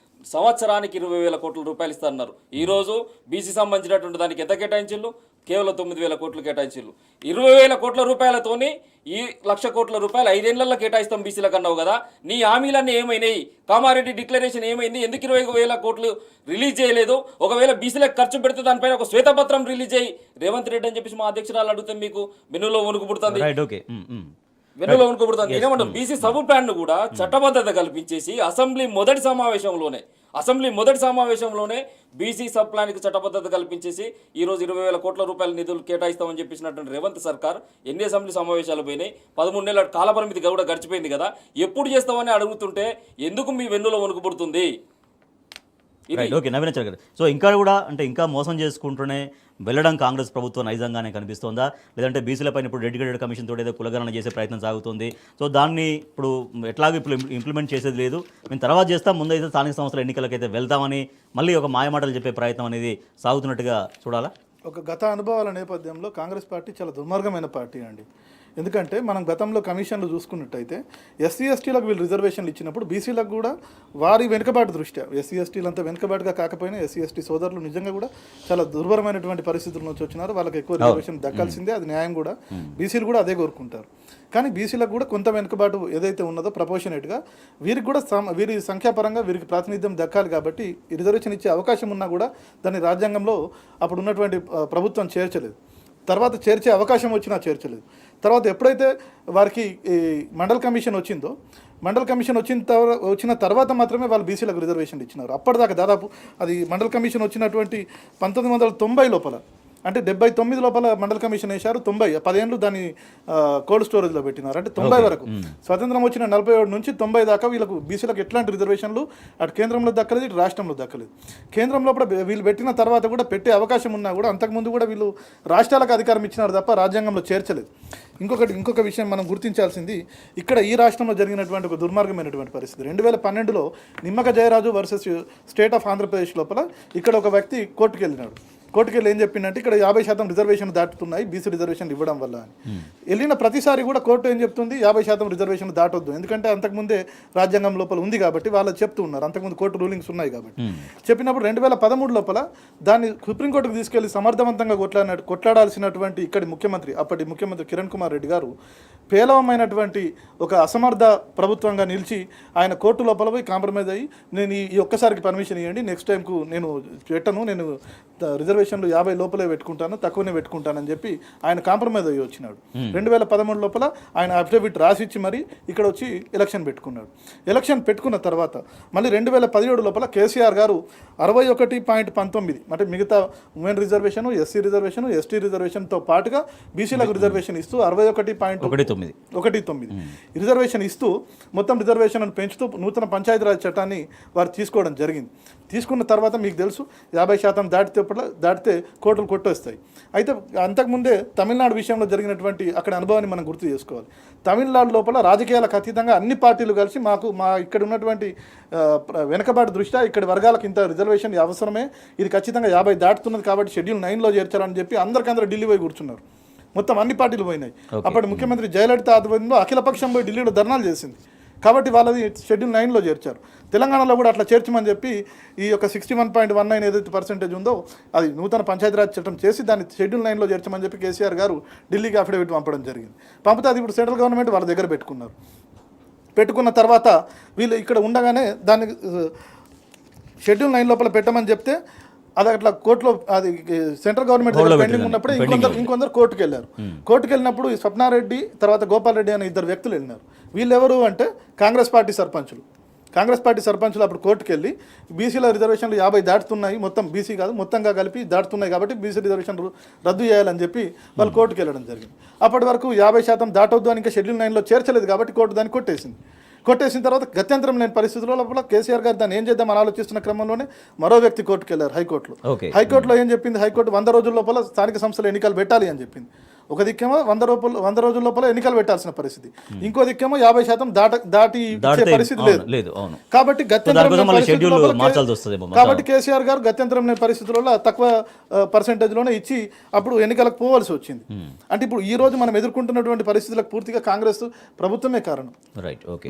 సంవత్సరానికి 20,000 కోట్ల రూపాయలు ఇస్తున్నారు. ఈరోజు బీసీ సంబంధించినటువంటి దానికి ఎంత కేటాయించిళ్ళు? కేవలం 9,000 కోట్లు కేటాయించారు. 20,000 కోట్ల రూపాయలతోని ఈ 1,00,000 కోట్ల రూపాయలు 5 ఏళ్లలో కేటాయిస్తాం బీసీలకు అన్నావు కదా. నీ హామీలన్నీ ఏమైనాయి? కామారెడ్డి డిక్లరేషన్ ఏమైంది? ఎందుకు 20,000 కోట్లు రిలీజ్ చేయలేదు? ఒకవేళ బీసీలకు ఖర్చు పెడితే దానిపైన ఒక శ్వేతపత్రం రిలీజ్ చేయి రేవంత్ రెడ్డి అని చెప్పేసి మా అధ్యక్షురాలు అడుగుతాం. మీకు వెన్నులో వణుకు పుడుతుంది, రైట్, ఓకే. వెన్నులో వణుకు పుడుతుంది. ఏమంటాం? బీసీ సబ్ ప్లాన్ ను కూడా చట్టబద్ధత కల్పించేసి అసెంబ్లీ మొదటి సమావేశంలోనే బీసీ సబ్ ప్లాన్ కి చట్టబద్ధత కల్పించేసి ఈ రోజు 20,000 కోట్ల రూపాయల నిధులు కేటాయిస్తామని చెప్పేసినటువంటి రేవంత్ సర్కార్ ఎన్ని అసెంబ్లీ సమావేశాలు పోయినాయి? 13 నెలల కాలపరిమితి కూడా గడిచిపోయింది కదా. ఎప్పుడు చేస్తామని అడుగుతుంటే ఎందుకు మీ వెన్నులో వణుకు పుడుతుంది? Right, okay. నవీనాచారి గారు, సో ఇంకా కూడా అంటే ఇంకా మోసం చేసుకుంటూనే వెళ్ళడం కాంగ్రెస్ ప్రభుత్వం నైజంగానే కనిపిస్తోందా, లేదంటే బీసీలపైన ఇప్పుడు డెడికేటెడ్ కమిషన్ తోటి ఏదో కులగణన చేసే ప్రయత్నం సాగుతుంది, సో దాన్ని ఇప్పుడు ఎట్లాగో ఇప్పుడు ఇంప్లిమెంట్ చేసేది లేదు, మేము తర్వాత చేస్తాం, ముందైతే స్థానిక సంస్థల ఎన్నికలకైతే వెళ్తామని మళ్ళీ ఒక మాయమాటలు చెప్పే ప్రయత్నం అనేది సాగుతున్నట్టుగా చూడాలా? ఒక గత అనుభవాల నేపథ్యంలో కాంగ్రెస్ పార్టీ చాలా దుర్మార్గమైన పార్టీ అండి. ఎందుకంటే మనం గతంలో కమిషన్లు చూసుకున్నట్టయితే ఎస్సీ ఎస్టీలకు వీళ్ళు రిజర్వేషన్లు ఇచ్చినప్పుడు బీసీలకు కూడా వారి వెనుకబాటు దృష్ట్యా, ఎస్సీ ఎస్టీలు అంతా వెనుకబాటుగా కాకపోయినా ఎస్సీ ఎస్టీ సోదరులు నిజంగా కూడా చాలా దుర్భరమైనటువంటి పరిస్థితుల నుంచి వచ్చినారు. వాళ్ళకి ఎక్కువ రిజర్వేషన్ దక్కాల్సిందే, అది న్యాయం కూడా. బీసీలు కూడా అదే కోరుకుంటారు. కానీ బీసీలకు కూడా కొంత వెనుకబాటు ఏదైతే ఉన్నదో ప్రపోర్షనేట్గా వీరికి కూడా వీరి సంఖ్యాపరంగా వీరికి ప్రాతినిధ్యం దక్కాలి. కాబట్టి ఈ రిజర్వేషన్ ఇచ్చే అవకాశం ఉన్నా కూడా దాన్ని రాజ్యాంగంలో అప్పుడు ఉన్నటువంటి ప్రభుత్వం చేర్చలేదు. తర్వాత చేర్చే అవకాశం వచ్చినా చేర్చలేదు. తర్వాత ఎప్పుడైతే వారికి ఈ మండల్ కమిషన్ వచ్చిందో, మండల్ కమిషన్ వచ్చిన తర్వాత మాత్రమే వాళ్ళు బీసీలకు రిజర్వేషన్లు ఇచ్చినారు. అప్పటిదాకా దాదాపు అది మండల్ కమిషన్ వచ్చినటువంటి 1990 లోపల, అంటే 79 లోపల మండల్ కమిషన్ వేశారు. 10 ఏళ్ళు దాన్ని కోల్డ్ స్టోరేజ్లో పెట్టినారు. అంటే 90 వరకు, స్వతంత్రం వచ్చిన 47 నుంచి 90 దాకా వీళ్ళకు బీసీలకు ఎట్లాంటి రిజర్వేషన్లు అటు కేంద్రంలో దక్కలేదు, ఇటు రాష్ట్రంలో దక్కలేదు. కేంద్రంలో కూడా వీళ్ళు పెట్టిన తర్వాత కూడా పెట్టే అవకాశం ఉన్నా కూడా అంతకుముందు కూడా వీళ్ళు రాష్ట్రాలకు అధికారం ఇచ్చినారు తప్ప రాజ్యాంగంలో చేర్చలేదు. ఇంకొక విషయం మనం గుర్తించాల్సింది, ఇక్కడ ఈ రాష్ట్రంలో జరిగినటువంటి ఒక దుర్మార్గమైనటువంటి పరిస్థితి 2012లో Nimmaka Jayaraju versus state of Andhra Pradesh లోపల ఇక్కడ ఒక వ్యక్తి కోర్టుకు వెళ్ళినాడు. కోర్టుకు వెళ్ళి ఏం చెప్పిందంటే ఇక్కడ 50% రిజర్వేషన్ దాటుతున్నాయి బీసీ రిజర్వేషన్లు ఇవ్వడం వల్ల అని. వెళ్ళిన ప్రతిసారి కూడా కోర్టు ఏం చెప్తుంది, 50% రిజర్వేషన్ దాటొద్దు, ఎందుకంటే అంతకుముందే రాజ్యాంగం లోపల ఉంది కాబట్టి వాళ్ళు చెప్తూ ఉన్నారు, అంతకుముందు కోర్టు రూలింగ్స్ ఉన్నాయి కాబట్టి. చెప్పినప్పుడు 2013 లోపల దాన్ని సుప్రీంకోర్టుకు తీసుకెళ్లి సమర్థవంతంగా కొట్లాడాల్సినటువంటి ఇక్కడి ముఖ్యమంత్రి, అప్పటి ముఖ్యమంత్రి కిరణ్ కుమార్ రెడ్డి గారు పేలవమైనటువంటి ఒక అసమర్థ ప్రభుత్వంగా నిలిచి ఆయన కోర్టు లోపల పోయి కాంప్రమైజ్ అయ్యి, నేను ఈ ఒక్కసారికి పర్మిషన్ ఇవ్వండి, నెక్స్ట్ టైంకు నేను పెట్టను, నేను రిజర్వేషన్లు 50 లోపలే పెట్టుకుంటాను, తక్కువనే పెట్టుకుంటానని చెప్పి ఆయన కాంప్రమైజ్ అయ్యి వచ్చినాడు. 2013 లోపల ఆయన అఫిడవిట్ రాసిచ్చి మరి ఇక్కడ వచ్చి ఎలక్షన్ పెట్టుకున్నాడు. ఎలక్షన్ పెట్టుకున్న తర్వాత మళ్ళీ 2017 లోపల కేసీఆర్ గారు 61.19 అంటే మిగతా women reservation, SC reservation, ST రిజర్వేషన్తో పాటుగా బీసీలకు రిజర్వేషన్ ఇస్తూ 61.19 రిజర్వేషన్ ఇస్తూ మొత్తం రిజర్వేషన్ పెంచుతూ నూతన పంచాయతీరాజ్ చట్టాన్ని వారు తీసుకోవడం జరిగింది. తీసుకున్న తర్వాత మీకు తెలుసు 50% దాటితే కోర్టులు కొట్టేస్తాయి. అయితే అంతకుముందే తమిళనాడు విషయంలో జరిగినటువంటి అక్కడ అనుభవాన్ని మనం గుర్తు చేసుకోవాలి. తమిళనాడు లోపల రాజకీయాలకు అతీతంగా అన్ని పార్టీలు కలిసి మా ఇక్కడ ఉన్నటువంటి వెనకబాటు దృష్ట్యా ఇక్కడ వర్గాలకు ఇంత రిజర్వేషన్ అవసరమే, ఇది ఖచ్చితంగా 50 దాటుతున్నది కాబట్టి షెడ్యూల్ 9లో చేర్చాలని చెప్పి అందరికందరూ ఢిల్లీ పోయి కూర్చున్నారు. మొత్తం అన్ని పార్టీలు పోయినాయి. అప్పటి ముఖ్యమంత్రి జయలలిత ఆధ్వర్యంలో అఖిలపక్షం పోయి ఢిల్లీలో ధర్నాలు చేసింది కాబట్టి వాళ్ళది షెడ్యూల్ 9లో చేర్చారు. తెలంగాణలో కూడా అట్లా చేర్చమని చెప్పి ఈ యొక్క 61.19 ఏదైతే పర్సెంటేజ్ ఉందో అది నూతన పంచాయతీరాజ్ చట్టం చేసి దాన్ని షెడ్యూల్ 9లో చేర్చమని చెప్పి కేసీఆర్ గారు ఢిల్లీకి అఫిడవిట్ పంపడం జరిగింది. పంపితే అది ఇప్పుడు సెంట్రల్ గవర్నమెంట్ వాళ్ళ దగ్గర పెట్టుకున్నారు. పెట్టుకున్న తర్వాత వీళ్ళు ఇక్కడ ఉండగానే దాన్ని షెడ్యూల్ 9 లోపల పెట్టమని చెప్తే అది అట్లా కోర్టులో అది సెంట్రల్ గవర్నమెంట్ పెండింగ్ ఉన్నప్పుడే ఇంకొందరు కోర్టుకు వెళ్ళారు. కోర్టుకు వెళ్ళినప్పుడు ఈ స్వప్నారెడ్డి తర్వాత గోపాల్ రెడ్డి అనే 2 వ్యక్తులు వెళ్ళినారు. వీళ్ళు ఎవరు అంటే కాంగ్రెస్ పార్టీ సర్పంచులు అప్పుడు కోర్టుకు వెళ్ళి బీసీల రిజర్వేషన్లు 50 దాటుతున్నాయి, మొత్తం బీసీ కాదు మొత్తంగా కలిపి దాటుతున్నాయి కాబట్టి బీసీ రిజర్వేషన్లు రద్దు చేయాలని చెప్పి వాళ్ళు కోర్టుకు వెళ్ళడం జరిగింది. అప్పటి వరకు 50% దాటొద్దు అని ఇంకా షెడ్యూల్ 9లో చేర్చలేదు కాబట్టి కోర్టు దాన్ని కొట్టేసిన తర్వాత గత్యంతరం లేని పరిస్థితుల్లో లోపల కేసీఆర్ గారు దాన్ని ఏం చేద్దామని ఆలోచిస్తున్న క్రమంలోనే మరో వ్యక్తి కోర్టుకు వెళ్ళారు, హైకోర్టులో ఏం చెప్పింది, హైకోర్టు 100 రోజుల లోపల స్థానిక సంస్థల ఎన్నికలు పెట్టాలి అని చెప్పింది. ఒక దిక్కేమో 100 రోజుల లోపల ఎన్నికలు పెట్టాల్సిన పరిస్థితి, ఇంకో దిక్కేమో 50% దాటి ఇచ్చే పరిస్థితి లేదు. కాబట్టి కాబట్టి కేసీఆర్ గారు గత్యంతరం లేని పరిస్థితులలో తక్కువ పర్సెంటేజ్లోనే ఇచ్చి అప్పుడు ఎన్నికలకు పోవాల్సి వచ్చింది. అంటే ఇప్పుడు ఈ రోజు మనం ఎదుర్కొంటున్నటువంటి పరిస్థితులకు పూర్తిగా కాంగ్రెస్ ప్రభుత్వమే కారణం.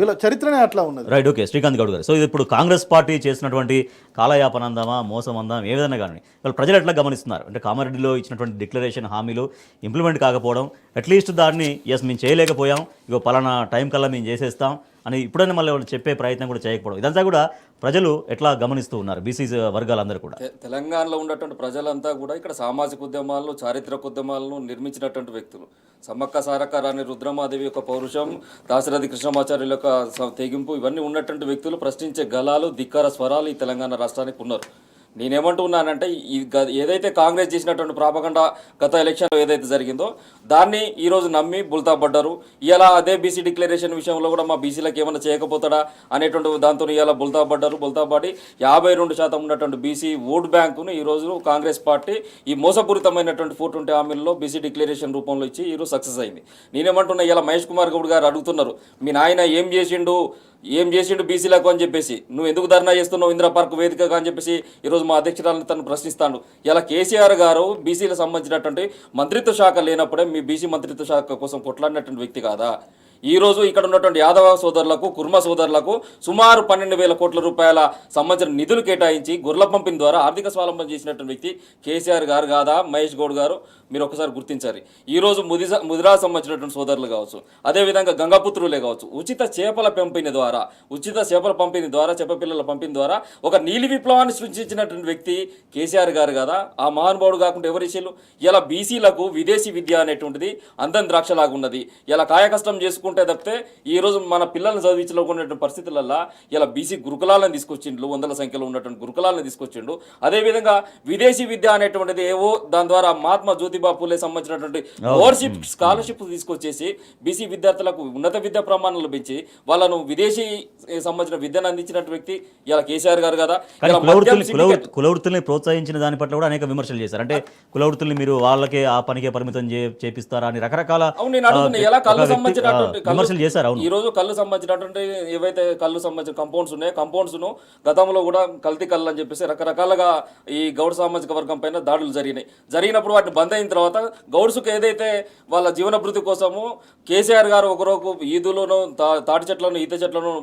వీళ్ళ చరిత్రనే అట్లా ఉన్నది. రైట్, ఓకే శ్రీకాంత్ గౌడ్ గారు. సో ఇది ఇప్పుడు కాంగ్రెస్ పార్టీ చేసినటువంటి కాలయాపన అందామా, మోసం అందామా, ఏ విధంగా కానీ వాళ్ళు ప్రజలు ఎట్లా గమనిస్తున్నారు అంటే కామారెడ్డిలో ఇచ్చినటువంటి డిక్లరేషన్ హామీలు ఇంప్లిమెంట్ కాకపోవడం, అట్లీస్ట్ దాన్ని ఎస్ మేము చేయలేకపోయాం, ఇగో పలానా టైం కల్లా మేము చేసేస్తాం అని ఇప్పుడైనా మళ్ళీ వాళ్ళు చెప్పే ప్రయత్నం కూడా చేయకపోవడం, ఇదంతా కూడా ప్రజలు ఎట్లా గమనిస్తూ ఉన్నారు బీసీ వర్గాలందరూ కూడా? తెలంగాణలో ఉన్నటువంటి ప్రజలంతా కూడా ఇక్కడ సామాజిక ఉద్యమాలను, చారిత్రక ఉద్యమాలను నిర్మించినటువంటి వ్యక్తులు. సమ్మక్క సారక్క రాణి రుద్రమాదేవి యొక్క పౌరుషం, దాశరథి కృష్ణమాచార్యుల యొక్క తెగింపు, ఇవన్నీ ఉన్నటువంటి వ్యక్తులు ప్రశ్నించే గలాలు, ధిక్కార స్వరాలు ఈ తెలంగాణ రాష్ట్రానికి ఉన్నారు. నేనేమంటున్నానంటే ఏదైతే కాంగ్రెస్ చేసినటువంటి ప్రాపగండా గత ఎలక్షన్లో ఏదైతే జరిగిందో దాన్ని ఈరోజు నమ్మి బుల్తా పడ్డారు. ఇలా అదే బీసీ డిక్లరేషన్ విషయంలో కూడా మా బీసీలకు ఏమైనా చేయకపోతాడా అనేటువంటి దాంతో ఇలా బుల్తా పడ్డారు. బుల్తా పడి 52% ఉన్నటువంటి బీసీ ఓట్ బ్యాంకును ఈరోజు కాంగ్రెస్ పార్టీ ఈ మోసపూరితమైనటువంటి 420 హామీల్లో బీసీ డిక్లరేషన్ రూపంలో ఇచ్చి ఈరోజు సక్సెస్ అయింది. నేనేమంటున్నా, ఇలా మహేష్ కుమార్ గౌడ్ గారు అడుగుతున్నారు, మీ నాయన ఏం చేసిండు బీసీలకు అని చెప్పేసి, నువ్వు ఎందుకు ధర్నా చేస్తున్నావు ఇందిరా పార్క్ వేదికగా అని చెప్పేసి ఈరోజు మా అధ్యక్షురాలను తను ప్రశ్నిస్తాడు. ఇలా కేసీఆర్ గారు బీసీలకు సంబంధించినటువంటి మంత్రిత్వ శాఖ లేనప్పుడే మీ బీసీ మంత్రిత్వ శాఖ కోసం కొట్లాడినటువంటి వ్యక్తి కాదా? ఈరోజు ఇక్కడ ఉన్నటువంటి యాదవ సోదరులకు, కుర్మ సోదరులకు సుమారు 12,000 కోట్ల రూపాయల సంబంధించిన నిధులు కేటాయించి గొర్రెల పంపిణీ ద్వారా ఆర్థిక స్వావలంబన చేసినటువంటి వ్యక్తి కేసీఆర్ గారు కాదా? మహేష్ గౌడ్ గారు మీరు ఒకసారి గుర్తించారు. ఈరోజు ముదిరా సంబంధించినటువంటి సోదరులు కావచ్చు, అదేవిధంగా గంగాపుత్రులే కావచ్చు, ఉచిత చేపల పంపిణీ ద్వారా చేప పిల్లల పంపిణీ ద్వారా ఒక నీలి విప్లవాన్ని సృష్టించినటువంటి వ్యక్తి కేసీఆర్ గారు కదా. ఆ మహానుభావుడు కాకుండా ఎవరిశీలు? ఇలా బీసీలకు విదేశీ విద్య అనేటువంటిది అందం ద్రాక్షలాగా ఉన్నది. ఇలా కాయకష్టం చేసుకుంటే తప్పితే ఈరోజు మన పిల్లల్ని చదివించుకునేటువంటి పరిస్థితులలో ఇలా బీసీ గురుకులాలను తీసుకొచ్చిండు, 100ల సంఖ్యలో ఉన్నటువంటి గురుకులాలను తీసుకొచ్చిండు. అదేవిధంగా విదేశీ విద్య అనేటువంటిది ఏవో దాని ద్వారా మహాత్మా జ్యోతిబా పూలే సంబంధించినటువంటి ఓవర్షిప్ స్కాలర్షిప్ తీసుకొచ్చేసి బీసీ విద్యార్థులకు ఉన్నత విద్యా ప్రమాణాలు పెంచి వాళ్ళను విదేశీ సంబంధించిన విద్యను అందించినటువంటి వ్యక్తి ఇలా కేసీఆర్ గారు కదా. కులవృత్తుల్ని ప్రోత్సహించిన దాని పట్ల కూడా అనేక విమర్శలు చేశారు. అంటే కులవృత్తుల్ని మీరు వాళ్ళకే ఆ పనికే పరిమితం చేపిస్తారా అని రకరకాల విమర్శలు చేశారు. ఈ రోజు కళ్ళు సంబంధించినటువంటి ఏవైతే కళ్ళు సంబంధించిన కంపౌండ్స్ ఉన్నాయో కంపౌండ్స్ ను గతంలో కూడా కల్తీ కళ్ళు అని చెప్పేసి రకరకాలుగా ఈ గౌడ్ సామాజిక వర్గం పైన దాడులు జరిగినప్పుడు వాటిని బంద్ అయిన తర్వాత గౌడ్స్కు ఏదైతే వాళ్ళ జీవనభృతి కోసము కేసీఆర్ గారు ఒకరోజు ఈదులను తాటి చెట్లను ఈత చెట్లను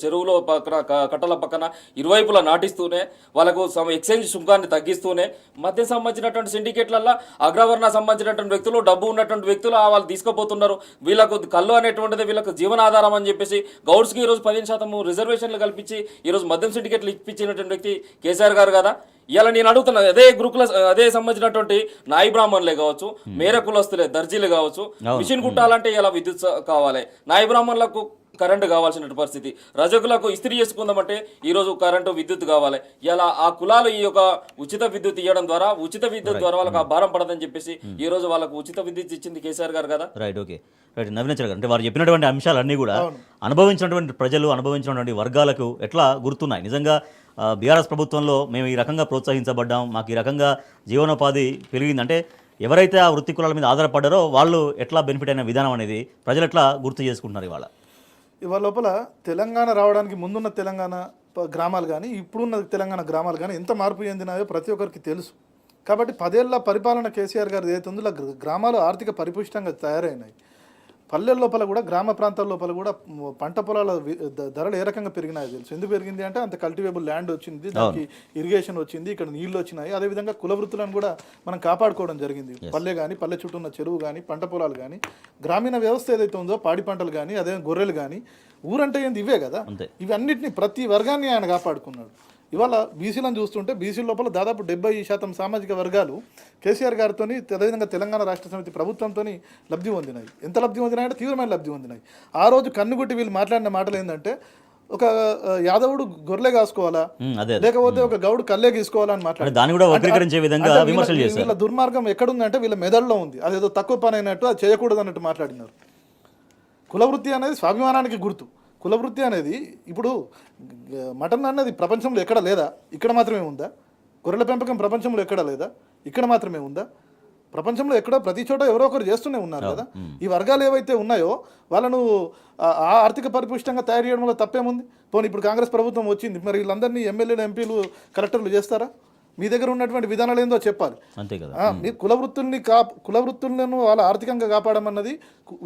చెరువులో పక్కన కట్టల పక్కన ఇరువైపులా నాటిస్తూనే వాళ్ళకు ఎక్స్చేంజ్ సుంకాన్ని తగ్గిస్తూనే మధ్య సంబంధించినటువంటి సిండికేట్లలో అగ్రవర్ణ సంబంధించినటువంటి వ్యక్తులు, డబ్బు ఉన్నటువంటి వ్యక్తులు వాళ్ళు తీసుకుపోతున్నారు. వీళ్ళకు కళ్ళు అనేటువంటిది వీళ్ళకు జీవనాధారం అని చెప్పేసి గౌడ్స్కి ఈరోజు 15% రిజర్వేషన్లు కల్పించి ఈరోజు మద్యం సిండికేట్లు ఇప్పించినటువంటి వ్యక్తి కేసీఆర్ గారు కదా. ఇలా నేను అడుగుతున్నా, అదే సంబంధించినటువంటి నాయి బ్రాహ్మణులే కావచ్చు, మేర కులస్తులే దర్జీలు కావచ్చు, మిషన్ కుట్టాలంటే ఇలా విద్యుత్ కావాలి, నాయి బ్రాహ్మణులకు కరెంటు కావాల్సిన పరిస్థితి, రజకులకు ఇస్త్రీ చేసుకుందామంటే ఈరోజు కరెంటు విద్యుత్ కావాలి. ఇలా ఆ కులాలు ఈ యొక్క ఉచిత విద్యుత్ ఇవ్వడం ద్వారా వాళ్ళకి ఆ భారం పడదని చెప్పేసి ఈ రోజు వాళ్ళకు ఉచిత విద్యుత్ ఇచ్చింది కేసీఆర్ గారు కదా. Right, okay right. నవీన్ గారు, అంటే వారు చెప్పినటువంటి అంశాలన్నీ కూడా అనుభవించినటువంటి ప్రజలు, అనుభవించినటువంటి వర్గాలకు ఎట్లా గుర్తున్నాయి? నిజంగా బీఆర్ఎస్ ప్రభుత్వంలో మేము ఈ రకంగా ప్రోత్సహించబడ్డాం, మాకు ఈ రకంగా జీవనోపాధి పెరిగింది అంటే ఎవరైతే ఆ వృత్తి కులాల మీద ఆధారపడ్డారో వాళ్ళు ఎట్లా బెనిఫిట్ అయిన విధానం అనేది ప్రజలు ఎట్లా గుర్తు చేసుకుంటున్నారు ఇవాళ లోపల తెలంగాణ రావడానికి ముందున్న తెలంగాణ గ్రామాలు కానీ ఇప్పుడున్న తెలంగాణ గ్రామాలు కానీ ఎంత మార్పు చెందినాయో ప్రతి ఒక్కరికి తెలుసు. కాబట్టి 10 ఏళ్ల పరిపాలన కేసీఆర్ గారు ఏదైతే ఉందో గ్రామాలు ఆర్థిక పరిపుష్టంగా తయారైనాయి. పల్లెల లోపల కూడా, గ్రామ ప్రాంతాల లోపల కూడా పంట పొలాల ధరలు ఏ రకంగా పెరిగినాయో తెలుసు. ఎందుకు పెరిగింది అంటే అంత కల్టివేబుల్ ల్యాండ్ వచ్చింది, దానికి ఇరిగేషన్ వచ్చింది, ఇక్కడ నీళ్లు వచ్చినాయి. అదేవిధంగా కుల వృత్తులను కూడా మనం కాపాడుకోవడం జరిగింది. పల్లె కానీ, పల్లె చుట్టూ ఉన్న చెరువు కానీ, పంట పొలాలు కానీ, గ్రామీణ వ్యవస్థ ఏదైతే ఉందో పాడి పంటలు కానీ, అదే గొర్రెలు కానీ, ఊరంటే ఏంది ఇవే కదా. ఇవన్నిటిని ప్రతి వర్గాన్ని ఆయన కాపాడుకున్నాడు. ఇవాళ బీసీలను చూస్తుంటే బీసీ లోపల దాదాపు 70% సామాజిక వర్గాలు కేసీఆర్ గారితో, అదేవిధంగా తెలంగాణ రాష్ట్ర సమితి ప్రభుత్వంతో లబ్ధి పొందినాయి. ఎంత లబ్ధి పొందినాయంటే తీవ్రమైన లబ్ధి పొందినాయి. ఆ రోజు కన్నుగుట్టి వీళ్ళు మాట్లాడిన మాటలు ఏంటంటే ఒక యాదవుడు గొర్రెలే కాసుకోవాలా, లేకపోతే ఒక గౌడు కల్లే గీసుకోవాలా అని మాట్లాడారు. వీళ్ళ దుర్మార్గం ఎక్కడుందంటే వీళ్ళ మెదడులో ఉంది. అదేదో తక్కువ పని అయినట్టు, అది చేయకూడదు అన్నట్టు మాట్లాడినారు. కులవృత్తి అనేది స్వాభిమానానికి గుర్తు. కులవృత్తి అనేది ఇప్పుడు మటన్ అనేది ప్రపంచంలో ఎక్కడ లేదా, ఇక్కడ మాత్రమే ఉందా? గొర్రెల పెంపకం ప్రపంచంలో ఎక్కడ లేదా, ఇక్కడ మాత్రమే ఉందా? ప్రపంచంలో ఎక్కడో ప్రతి చోట ఎవరో ఒకరు చేస్తూనే ఉన్నారు కదా. ఈ వర్గాలు ఏవైతే ఉన్నాయో వాళ్ళను ఆ ఆర్థిక పరిపుష్టంగా తయారు చేయడంలో తప్పేముంది? పోనీ ఇప్పుడు కాంగ్రెస్ ప్రభుత్వం వచ్చింది, మరి వీళ్ళందరినీ ఎమ్మెల్యేలు, ఎంపీలు, కలెక్టర్లు చేస్తారా? మీ దగ్గర ఉన్నటువంటి విధానాలు ఏందో చెప్పాలి. అంతే కదా. మీరు కులవృత్తులను వాళ్ళ ఆర్థికంగా కాపాడమన్నది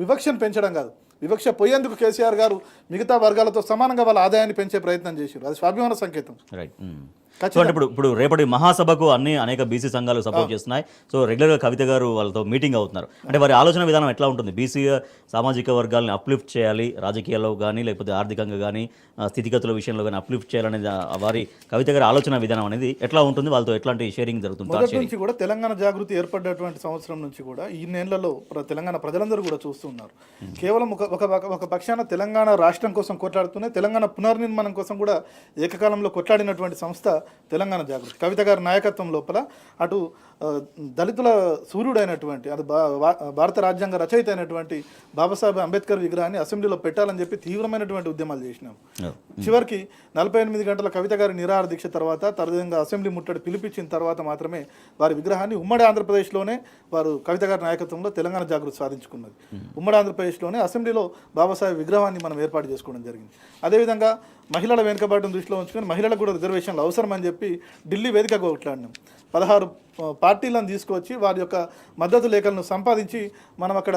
వివక్షను పెంచడం కాదు. వివక్ష పోయేందుకు కేసీఆర్ గారు మిగతా వర్గాలతో సమానంగా వాళ్ళ ఆదాయాన్ని పెంచే ప్రయత్నం చేశారు. అది స్వాభిమాన సంకేతం. రైట్. సో అంటే ఇప్పుడు రేపటి మహాసభకు అనేక బీసీ సంఘాలు సపోర్ట్ చేస్తున్నాయి. సో రెగ్యులర్గా కవిత గారు వాళ్ళతో మీటింగ్ అవుతున్నారు. అంటే వారి ఆలోచన విధానం ఎట్లా ఉంటుంది? బీసీ సామాజిక వర్గాలను అప్లిఫ్ట్ చేయాలి, రాజకీయాల్లో కానీ లేకపోతే ఆర్థికంగా కానీ స్థితిగతుల విషయంలో కానీ అప్లిఫ్ట్ చేయాలనేది వారి కవిత గారి ఆలోచన విధానం అనేది ఎట్లా ఉంటుంది? వాళ్ళతో ఎట్లాంటి షేరింగ్ జరుగుతుంది? మొదటి నుంచి కూడా తెలంగాణ జాగృతి ఏర్పడ్డటువంటి సంవత్సరం నుంచి కూడా ఈ నెలలో తెలంగాణ ప్రజలందరూ కూడా చూస్తున్నారు. కేవలం ఒక పక్షాన తెలంగాణ రాష్ట్రం కోసం కొట్లాడుతూనే తెలంగాణ పునర్నిర్మాణం కోసం కూడా ఏకకాలంలో కొట్లాడినటువంటి సంస్థ తెలంగాణ జాగృతి. కవిత గారి నాయకత్వం లోపల అటు దళితుల సూర్యుడైనటువంటి అది భారత రాజ్యాంగ రచయిత అయినటువంటి బాబాసాహెబ్ అంబేద్కర్ విగ్రహాన్ని అసెంబ్లీలో పెట్టాలని చెప్పి తీవ్రమైనటువంటి ఉద్యమాలు చేసినాం. చివరికి 48 గంటల కవిత గారి నిరాహార దీక్ష తర్వాత తదనంగా అసెంబ్లీ ముట్టడి పిలిపించిన తర్వాత మాత్రమే వారి విగ్రహాన్ని ఉమ్మడి ఆంధ్రప్రదేశ్లోనే వారు కవిత గారి నాయకత్వంలో తెలంగాణ జాగృతి సాధించుకున్నది. ఉమ్మడి ఆంధ్రప్రదేశ్లోనే అసెంబ్లీలో బాబాసాహెబ్ విగ్రహాన్ని మనం ఏర్పాటు చేసుకోవడం జరిగింది. అదేవిధంగా మహిళల వెనుకబాటును దృష్టిలో ఉంచుకొని మహిళలకు కూడా రిజర్వేషన్లు అవసరమని చెప్పి ఢిల్లీ వేదికగా కొట్లాడినాం. 16 పార్టీలను తీసుకొచ్చి వారి యొక్క మద్దతు లేఖలను సంపాదించి మనం అక్కడ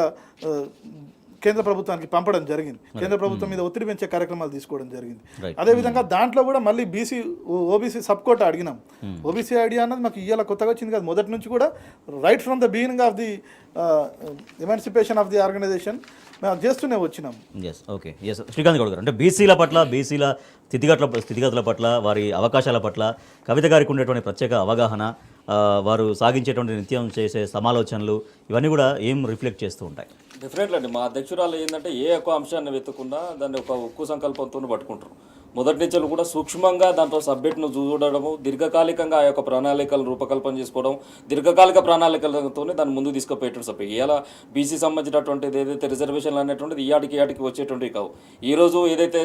కేంద్ర ప్రభుత్వానికి పంపడం జరిగింది. కేంద్ర ప్రభుత్వం మీద ఒత్తిడి పెంచే కార్యక్రమాలు తీసుకోవడం జరిగింది. అదేవిధంగా దాంట్లో కూడా మళ్ళీ ఓబీసీ సబ్ కోటా అడిగినాం. ఓబీసీ ఐడియా అన్నది మాకు ఇవాళ కొత్తగా వచ్చింది కాదు. మొదటి నుంచి కూడా right from the beginning of the emancipation of the organisation మేము చేస్తూనే వచ్చినాం. ఓకే. శ్రీకాంత్ గౌడ్ గారు, అంటే బీసీల స్థితిగతుల పట్ల వారి అవకాశాల పట్ల కవిత గారికి ఉండేటువంటి ప్రత్యేక అవగాహన, వారు సాగించేటువంటి నిత్యం చేసే సమాలోచనలు ఇవన్నీ కూడా ఏం రిఫ్లెక్ట్ చేస్తూ ఉంటాయి? డెఫినెట్లీ అండి. మా అధ్యక్షురాలు ఏంటంటే ఏ ఒక్క అంశాన్ని వెతుకున్నా దాన్ని ఒక ఉక్కు సంకల్పంతో పట్టుకుంటారు. మొదటి నుంచి కూడా సూక్ష్మంగా దాంట్లో సబ్జెక్ట్ను చూడడము, దీర్ఘకాలికంగా ఆ యొక్క ప్రణాళికలను రూపకల్పన చేసుకోవడం, దీర్ఘకాలిక ప్రణాళికలతో దాన్ని ముందు తీసుకుపోయేటువంటి సబ్జెక్ట్. ఇలా బీసీ సంబంధించినటువంటిది ఏదైతే రిజర్వేషన్లు అనేటువంటిది ఈయాటికి వచ్చేటువంటివి కావు. ఈరోజు ఏదైతే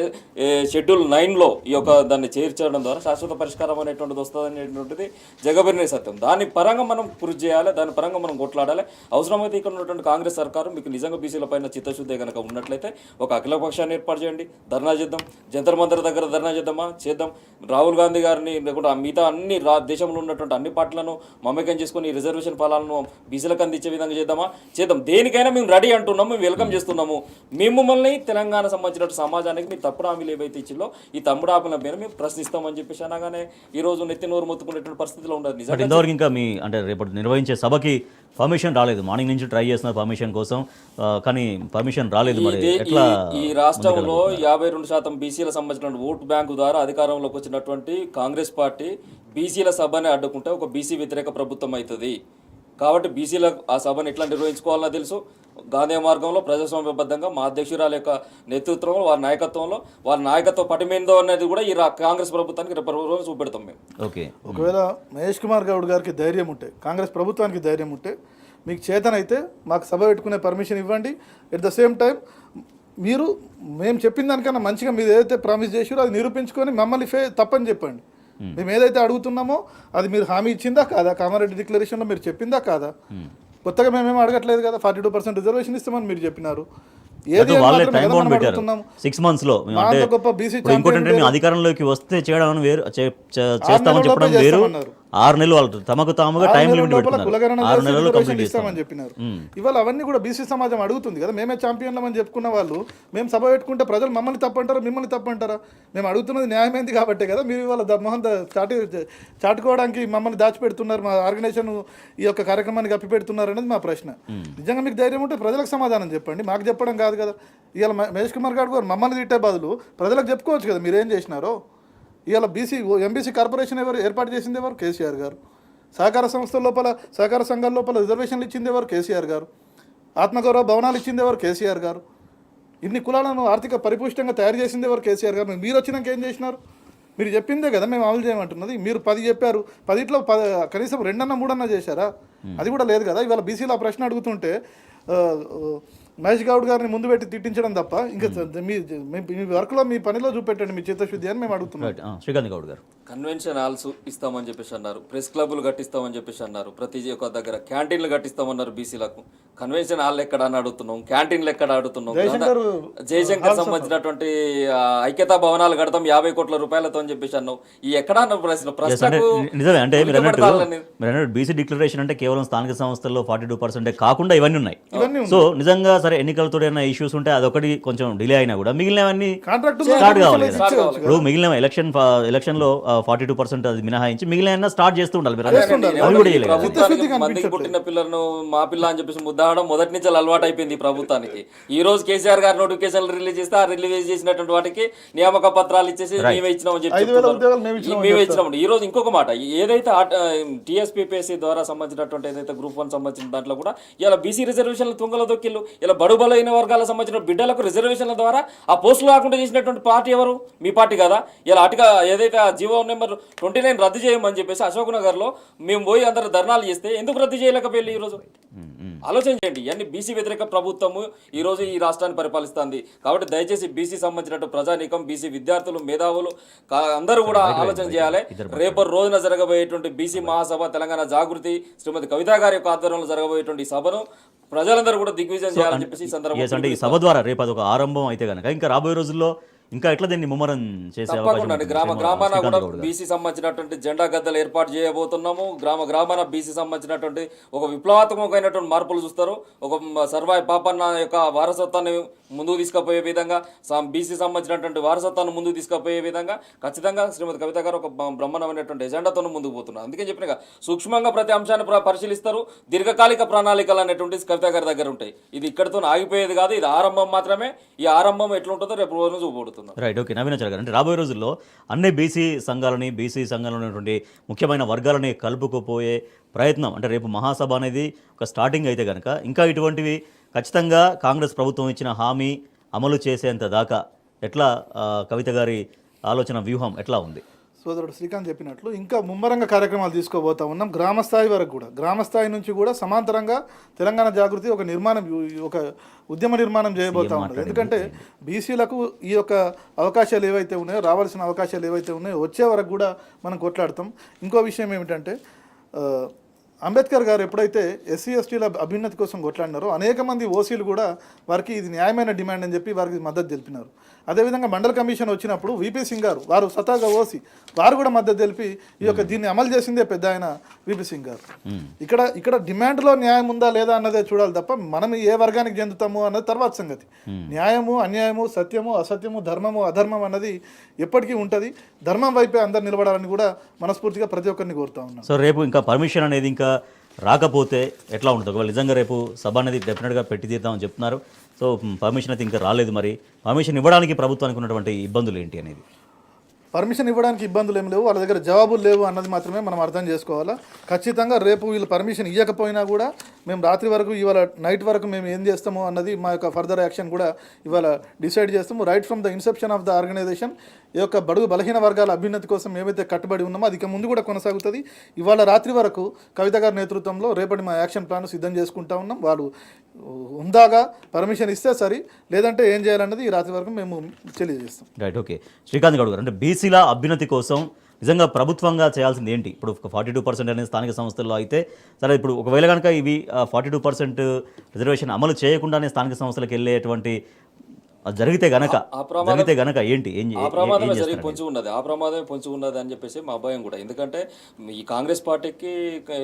షెడ్యూల్ 9లో ఈ యొక్క దాన్ని చేర్చడం ద్వారా శాశ్వత పరిష్కారం అనేటువంటిది వస్తుంది అనేటువంటిది జగబెరిన సత్యం. దాని పరంగా మనం కృషి చేయాలి, దాని పరంగా మనం కొట్లాడాలి. అవసరమైతే ఇక్కడ ఉన్నటువంటి కాంగ్రెస్ సర్కారు మీకు నిజంగా బీసీల పైన చిత్తశుద్ధి కనుక ఉన్నట్లయితే ఒక అఖిల పక్షాన్ని ఏర్పాటు చేయండి, ధర్నా చేద్దాం, జంతర్ మంతర్ దగ్గర ధర్నా చేద్దాం. రాహుల్ గాంధీ గారిని లేకుండా మిగతా అన్ని దేశంలో ఉన్నటువంటి అన్ని పార్టీలను మమేకం చేసుకుని రిజర్వేషన్ ఫలాలను బీసీలకు అందించే విధంగా చేద్దాం. దేనికైనా మేము రెడీ అంటున్నాము, మేము వెల్కమ్ చేస్తున్నాము. మిమ్మల్ని తెలంగాణ సంబంధించిన సమాజానికి మీ తప్పుడు హామీలు ఏవైతే ఇచ్చిందో ఈ తమ్ముడు ఆపిన పేరు మేము ప్రశ్నిస్తామని చెప్పేసి అనగానే ఈ రోజు నెత్తి నోరు మొత్తుకునేటువంటి పరిస్థితిలో ఉండదు. ఇంతవరకు ఇంకా మీ అంటే రేపటి నిర్వహించే సభకి పర్మిషన్ రాలేదు. మార్నింగ్ నుంచి ట్రై చేస్తున్న పర్మిషన్ కోసం, కానీ పర్మిషన్ రాలేదు. మరి ఎట్లా? ఈ రాష్ట్రంలో 52% బీసీల సంబంధించిన ఓటు బ్యాంకు ద్వారా అధికారంలోకి వచ్చినటువంటి కాంగ్రెస్ పార్టీ బీసీల సభని అడ్డుకుంటే ఒక బీసీ వ్యతిరేక ప్రభుత్వం అవుతుంది. కాబట్టి బీసీల ఆ సభను ఎట్లా నిర్వహించుకోవాలో తెలుసు. గాంధీ మార్గంలో ప్రజాస్వామ్యబద్ధంగా మా అధ్యక్షురాల యొక్క నేతృత్వంలో వారి నాయకత్వం పటిమేందో అనేది కూడా ఈ కాంగ్రెస్ ప్రభుత్వానికి రేపు చూపెడతాం మేము. ఓకే. ఒకవేళ మహేష్ కుమార్ గౌడ్ గారికి ధైర్యం ఉంటే, కాంగ్రెస్ ప్రభుత్వానికి ధైర్యం ఉంటే, మీకు చేతనైతే మాకు సభ పెట్టుకునే పర్మిషన్ ఇవ్వండి. ఎట్ ద సేమ్ టైం మేము చెప్పిన దానికన్నా మంచిగా మీరు ఏదైతే ప్రామిస్ చేసారో అది నిరూపించుకొని మమ్మల్ని తప్పని చెప్పండి. మేము ఏదైతే అడుగుతున్నామో అది మీరు హామీ ఇచ్చిందా కాదా? కామారెడ్డి డిక్లరేషన్లో మీరు చెప్పిందా కాదా? కొత్తగా మేమేమో అడగట్లేదు కదా. 42% రిజర్వేషన్ ఇస్తామని మీరు చెప్పినారు. అధికారంలోకి వస్తే చేయడం వేరు, చేస్తామని చెప్పడం వేరు. 6 నెలలు వాళ్ళు తమకు తాముగా టైం లిమిట్ పెట్టుకున్నారు. 6 నెలల్లో కంప్లీట్ చేస్తామని చెప్పినారు. ఇవాళ అవన్నీ కూడా బీసీ సమాజం అడుగుతుంది కదా. మేమే ఛాంపియన్లమని చెప్పుకున్న వాళ్ళు మేము సభ పెట్టుకుంటే ప్రజలు మమ్మల్ని తప్పంటారా, మిమ్మల్ని తప్పంటారా? మేము అడుగుతున్నది న్యాయమైంది కాబట్టే కదా. మీరు ఇవాళ మొహం చాటుకోవడానికి మమ్మల్ని దాచిపెడుతున్నారు, మా ఆర్గనైజేషన్ ఈ యొక్క కార్యక్రమాన్ని కప్పి పెడుతున్నారు అనేది మా ప్రశ్న. నిజంగా మీకు ధైర్యం ఉంటే ప్రజలకు సమాధానం చెప్పండి, మాకు చెప్పడం కాదు కదా. ఇవాళ మహేష్ కుమార్ గారు మమ్మల్ని తిట్టే బదులు ప్రజలకు చెప్పుకోవచ్చు కదా మీరేం చేసినారో. ఇవాళ ఎంబీసీ కార్పొరేషన్ ఏర్పాటు చేసింది ఎవరు? కేసీఆర్ గారు. సహకార సంస్థల లోపల, సహకార సంఘాల లోపల రిజర్వేషన్లు ఇచ్చింది ఎవరు? కేసీఆర్ గారు. ఆత్మగౌరవ భవనాలు ఇచ్చింది ఎవరు? కేసీఆర్ గారు. ఇన్ని కులాలను ఆర్థిక పరిపుష్టంగా తయారు చేసింది ఎవరు? కేసీఆర్ గారు. మీరు వచ్చినాక ఏం చేసినారు? మీరు చెప్పిందే కదా మేము అమలు చేయమంటున్నది. మీరు 10 చెప్పారు, 10లో కనీసం 2 3 చేశారా? అది కూడా లేదు కదా. ఇవాళ బీసీలో ప్రశ్న అడుగుతుంటే మహేష్ గౌడ్ గారిని ముందు పెట్టి తిట్టించడం తప్ప ఇంకా మీ వర్క్లో మీ పనిలో చూపెట్టండి మీ చిత్తశుద్ధి అని మేము అడుగుతున్నాం. రైట్ శ్రీకాంత్ గౌడ్ గారు కన్వెన్షన్ హాల్స్ ఇస్తామని చెప్పేసి అన్నారు, ప్రెస్ క్లబ్లు కట్టిస్తామని చెప్పేసి అన్నారు, ప్రతి ఒక్క దగ్గర క్యాంటీన్లు కట్టిస్తామన్నారు బీసీలకు. కన్వెన్షన్ హాల్ ఎక్కడ అని అడుగుతున్నాం, క్యాంటీన్లు ఎక్కడ అడుగుతున్నాం, జయశంకర్ సంబంధించినటువంటి ఐక్యతా భవనాలు కడతాం 50 కోట్ల రూపాయలతో అని చెప్పేసి అన్నాం. ఈ ఎక్కడ ప్రశ్నకు నిజమే. అంటే మీరు అన్నట్టు బీసీ డిక్లరేషన్ అంటే కేవలం స్థానిక సంస్థల్లో 42% కాకుండా ఇవన్నీ ఉన్నాయి. సో నిజంగా సరే ఎన్నికలతో ఏమైనా ఇష్యూస్ ఉంటే అదొకటి కొంచెం డిలే అయినా కూడా మిగిలినవన్నీ స్టార్ట్ కావాలి కదా. ఇప్పుడు మిగిలిన ఎలక్షన్ లో 42% అది మినహాయించి మిగిలిన స్టార్ట్ చేస్తూ ఉండాలి. మీరు అది కూడా చేయలేదు. ప్రభుత్వానికి మందికి పుట్టిన పిల్లలను మా పిల్ల అని చెప్పేసి ముద్దాడడం మొదటి నుంచి అలవాటు అయిపోయింది ప్రభుత్వానికి. ఈ రోజు కేసీఆర్ గారు నోటిఫికేషన్ రిలీజ్ చేస్తే ఆ రిలీజ్ చేసినటువంటి వాటికి నియామక పత్రాలు ఇచ్చేసి మేమే ఇచ్చినామని చెప్పి మేమే ఇచ్చినాం. ఈ రోజు ఇంకొక మాట, ఏదైతే టీఎస్పీపీఎస్సీ ద్వారా సంబంధించినటువంటి ఏదైతే గ్రూప్ 1 సంబంధించిన దాంట్లో కూడా ఇలా బీసీ రిజర్వేషన్లు తుంగలో దొక్కిళ్ళు, ఇలా బడు బలైన వర్గాలకు సంబంధించిన బిడ్డలకు రిజర్వేషన్ల ద్వారా ఆ పోస్టులు కాకుండా చేసినటువంటి పార్టీ ఎవరు? మీ పార్టీ కదా. ఇలా అటుగా ఏదైతే ఆ జీవో నెంబర్ 29 రద్దు చేయమని చెప్పేసి అశోక్ నగర్లో మేము పోయి అందరూ ధర్నాలు చేస్తే ఎందుకు రద్దు చేయలేకపోయింది? ఈ రోజు ఆలోచన చేయండి. ఇవన్నీ బీసీ వ్యతిరేక ప్రభుత్వము ఈ రోజు ఈ రాష్ట్రాన్ని పరిపాలిస్తుంది. కాబట్టి దయచేసి బీసీ సంబంధించినట్టు ప్రజానీకం, బీసీ విద్యార్థులు, మేధావులు అందరూ కూడా ఆలోచన చేయాలి. రేపు రోజున జరగబోయేటువంటి బీసీ మహాసభ, తెలంగాణ జాగృతి, శ్రీమతి కవిత గారి యొక్క ఆధ్వర్యంలో జరగబోయేటువంటి సభను ప్రజలందరూ కూడా దిగ్విజయం చేయాలని చెప్పేసి ఈ సందర్భంగా ఈ సభ ద్వారా రేపు అదొక ఆరంభం అయితే కనుక ఇంకా రాబోయే రోజుల్లో ఇంకా ఎట్లా దీన్ని ముమ్మరం చేసే అవకాశం గ్రామాన కూడా బీసీ సంబంధించినటువంటి జెండా గద్దలు ఏర్పాటు చేయబోతున్నాము. గ్రామాన బీసీ సంబంధించినటువంటి ఒక విప్లవాత్మకమైనటువంటి మార్పులు చూస్తారు. ఒక సర్వాయి పాపన్న యొక్క వారసత్వాన్ని ముందుకు తీసుకుపోయే విధంగా, బీసీ సంబంధించినటువంటి వారసత్వాన్ని ముందుకు తీసుకుపోయే విధంగా ఖచ్చితంగా శ్రీమతి కవిత గారు ఒక బ్రహ్మాండమైనటువంటి ఎజెండాతో ముందుకు పోతున్నారు. అందుకే చెప్పినగా సూక్ష్మంగా ప్రతి అంశాన్ని పరిశీలిస్తారు. దీర్ఘకాలిక ప్రణాళికలు అనేటువంటి కవిత గారి దగ్గర ఉంటాయి. ఇది ఇక్కడితో ఆగిపోయేది కాదు, ఇది ఆరంభం మాత్రమే. ఈ ఆరంభం ఎట్లుంటుందో రేపు రోజు చూపబడుతుంది. Right, okay. నవీనాచార్య గారు, అంటే రాబోయే రోజుల్లో అన్ని బీసీ సంఘాలలో ఉన్నటువంటి ముఖ్యమైన వర్గాలని కలుపుకుపోయే ప్రయత్నం, అంటే రేపు మహాసభ అనేది ఒక స్టార్టింగ్ అయితే కనుక ఇంకా ఇటువంటివి ఖచ్చితంగా కాంగ్రెస్ ప్రభుత్వం ఇచ్చిన హామీ అమలు చేసేంత దాకా ఎట్లా కవిత గారి ఆలోచన వ్యూహం ఎట్లా ఉంది? సోదరుడు శ్రీకాంత్ చెప్పినట్లు ఇంకా ముమ్మరంగా కార్యక్రమాలు తీసుకోబోతా ఉన్నాం. గ్రామస్థాయి వరకు కూడా, గ్రామస్థాయి నుంచి కూడా సమాంతరంగా తెలంగాణ జాగృతి ఒక ఉద్యమ నిర్మాణం చేయబోతా ఉన్నది. ఎందుకంటే బీసీలకు ఈ యొక్క అవకాశాలు ఏవైతే ఉన్నాయో, రావాల్సిన అవకాశాలు ఏవైతే ఉన్నాయో వచ్చే వరకు కూడా మనం కొట్లాడతాం. ఇంకో విషయం ఏమిటంటే అంబేద్కర్ గారు ఎప్పుడైతే ఎస్సీ ఎస్టీల అభ్యున్నతి కోసం కొట్లాడినారో అనేక మంది ఓసీలు కూడా వారికి ఇది న్యాయమైన డిమాండ్ అని చెప్పి వారికి మద్దతు తెలిపినారు. అదేవిధంగా మండల కమిషన్ వచ్చినప్పుడు విపి సింగ్ గారు, వారు స్వతహాగా ఓసీ, వారు కూడా మద్దతు తెలిపి ఈ యొక్క దీన్ని అమలు చేసిందే పెద్ద ఆయన విపి సింగ్ గారు. ఇక్కడ డిమాండ్లో న్యాయం ఉందా లేదా అన్నదే చూడాలి తప్ప మనం ఏ వర్గానికి చెందుతాము అన్నది తర్వాత సంగతి. న్యాయము, అన్యాయము, సత్యము, అసత్యము, ధర్మము, అధర్మం అన్నది ఎప్పటికీ ఉంటుంది. ధర్మం వైపే అందరు నిలబడాలని కూడా మనస్ఫూర్తిగా ప్రతి ఒక్కరిని కోరుతా ఉన్నాం. సో రేపు ఇంకా పర్మిషన్ అనేది ఇంకా రాకపోతే ఎట్లా ఉంటుంది? ఒకవేళ నిజంగా రేపు సభ అనేది డెఫినెట్గా పెట్టి తీద్దామని చెప్తున్నారు. సో పర్మిషన్ అయితే ఇంకా రాలేదు. మరి పర్మిషన్ ఇవ్వడానికి ప్రభుత్వానికి ఉన్నటువంటి ఇబ్బందులు ఏంటి అనేది? పర్మిషన్ ఇవ్వడానికి ఇబ్బందులు ఏం లేవు, వాళ్ళ దగ్గర జవాబులు లేవు అన్నది మాత్రమే మనం అర్థం చేసుకోవాలా. ఖచ్చితంగా రేపు వీళ్ళు పర్మిషన్ ఇవ్వకపోయినా కూడా మేము రాత్రి వరకు, ఇవాళ నైట్ వరకు మేము ఏం చేస్తాము అన్నది మా యొక్క ఫర్దర్ యాక్షన్ కూడా ఇవాళ డిసైడ్ చేస్తాము. Right from the inception of the organisation ఈ యొక్క బడుగు బలహీన వర్గాల అభ్యున్నతి కోసం ఏమైతే కట్టుబడి ఉన్నామో అది ఇక ముందు కూడా కొనసాగుతుంది. ఇవాళ రాత్రి వరకు కవిత గారి నేతృత్వంలో రేపటి మా యాక్షన్ ప్లాన్ సిద్ధం చేసుకుంటా ఉన్నాం. వాళ్ళు ఉందాగా పర్మిషన్ ఇస్తే సరి, లేదంటే ఏం చేయాలన్నది ఈ రాత్రి వరకు మేము తెలియజేస్తాం. Right, okay. శ్రీకాంత్ గౌడ్ గారు, అంటే బీసీల అభ్యున్నతి కోసం నిజంగా ప్రభుత్వంగా చేయాల్సింది ఏంటి? ఇప్పుడు 42% అనేది స్థానిక సంస్థల్లో అయితే సరే, ఇప్పుడు ఒకవేళ కనుక ఇవి 42% రిజర్వేషన్ అమలు చేయకుండానే స్థానిక సంస్థలకు వెళ్ళేటువంటి జరిగితే గనక ఏంటి? ఆ ప్రమాదమే జరిగి పొంచి ఉన్నది, ఆ ప్రమాదమే పొంచి ఉన్నది అని చెప్పేసి మా భయం కూడా. ఎందుకంటే ఈ కాంగ్రెస్ పార్టీకి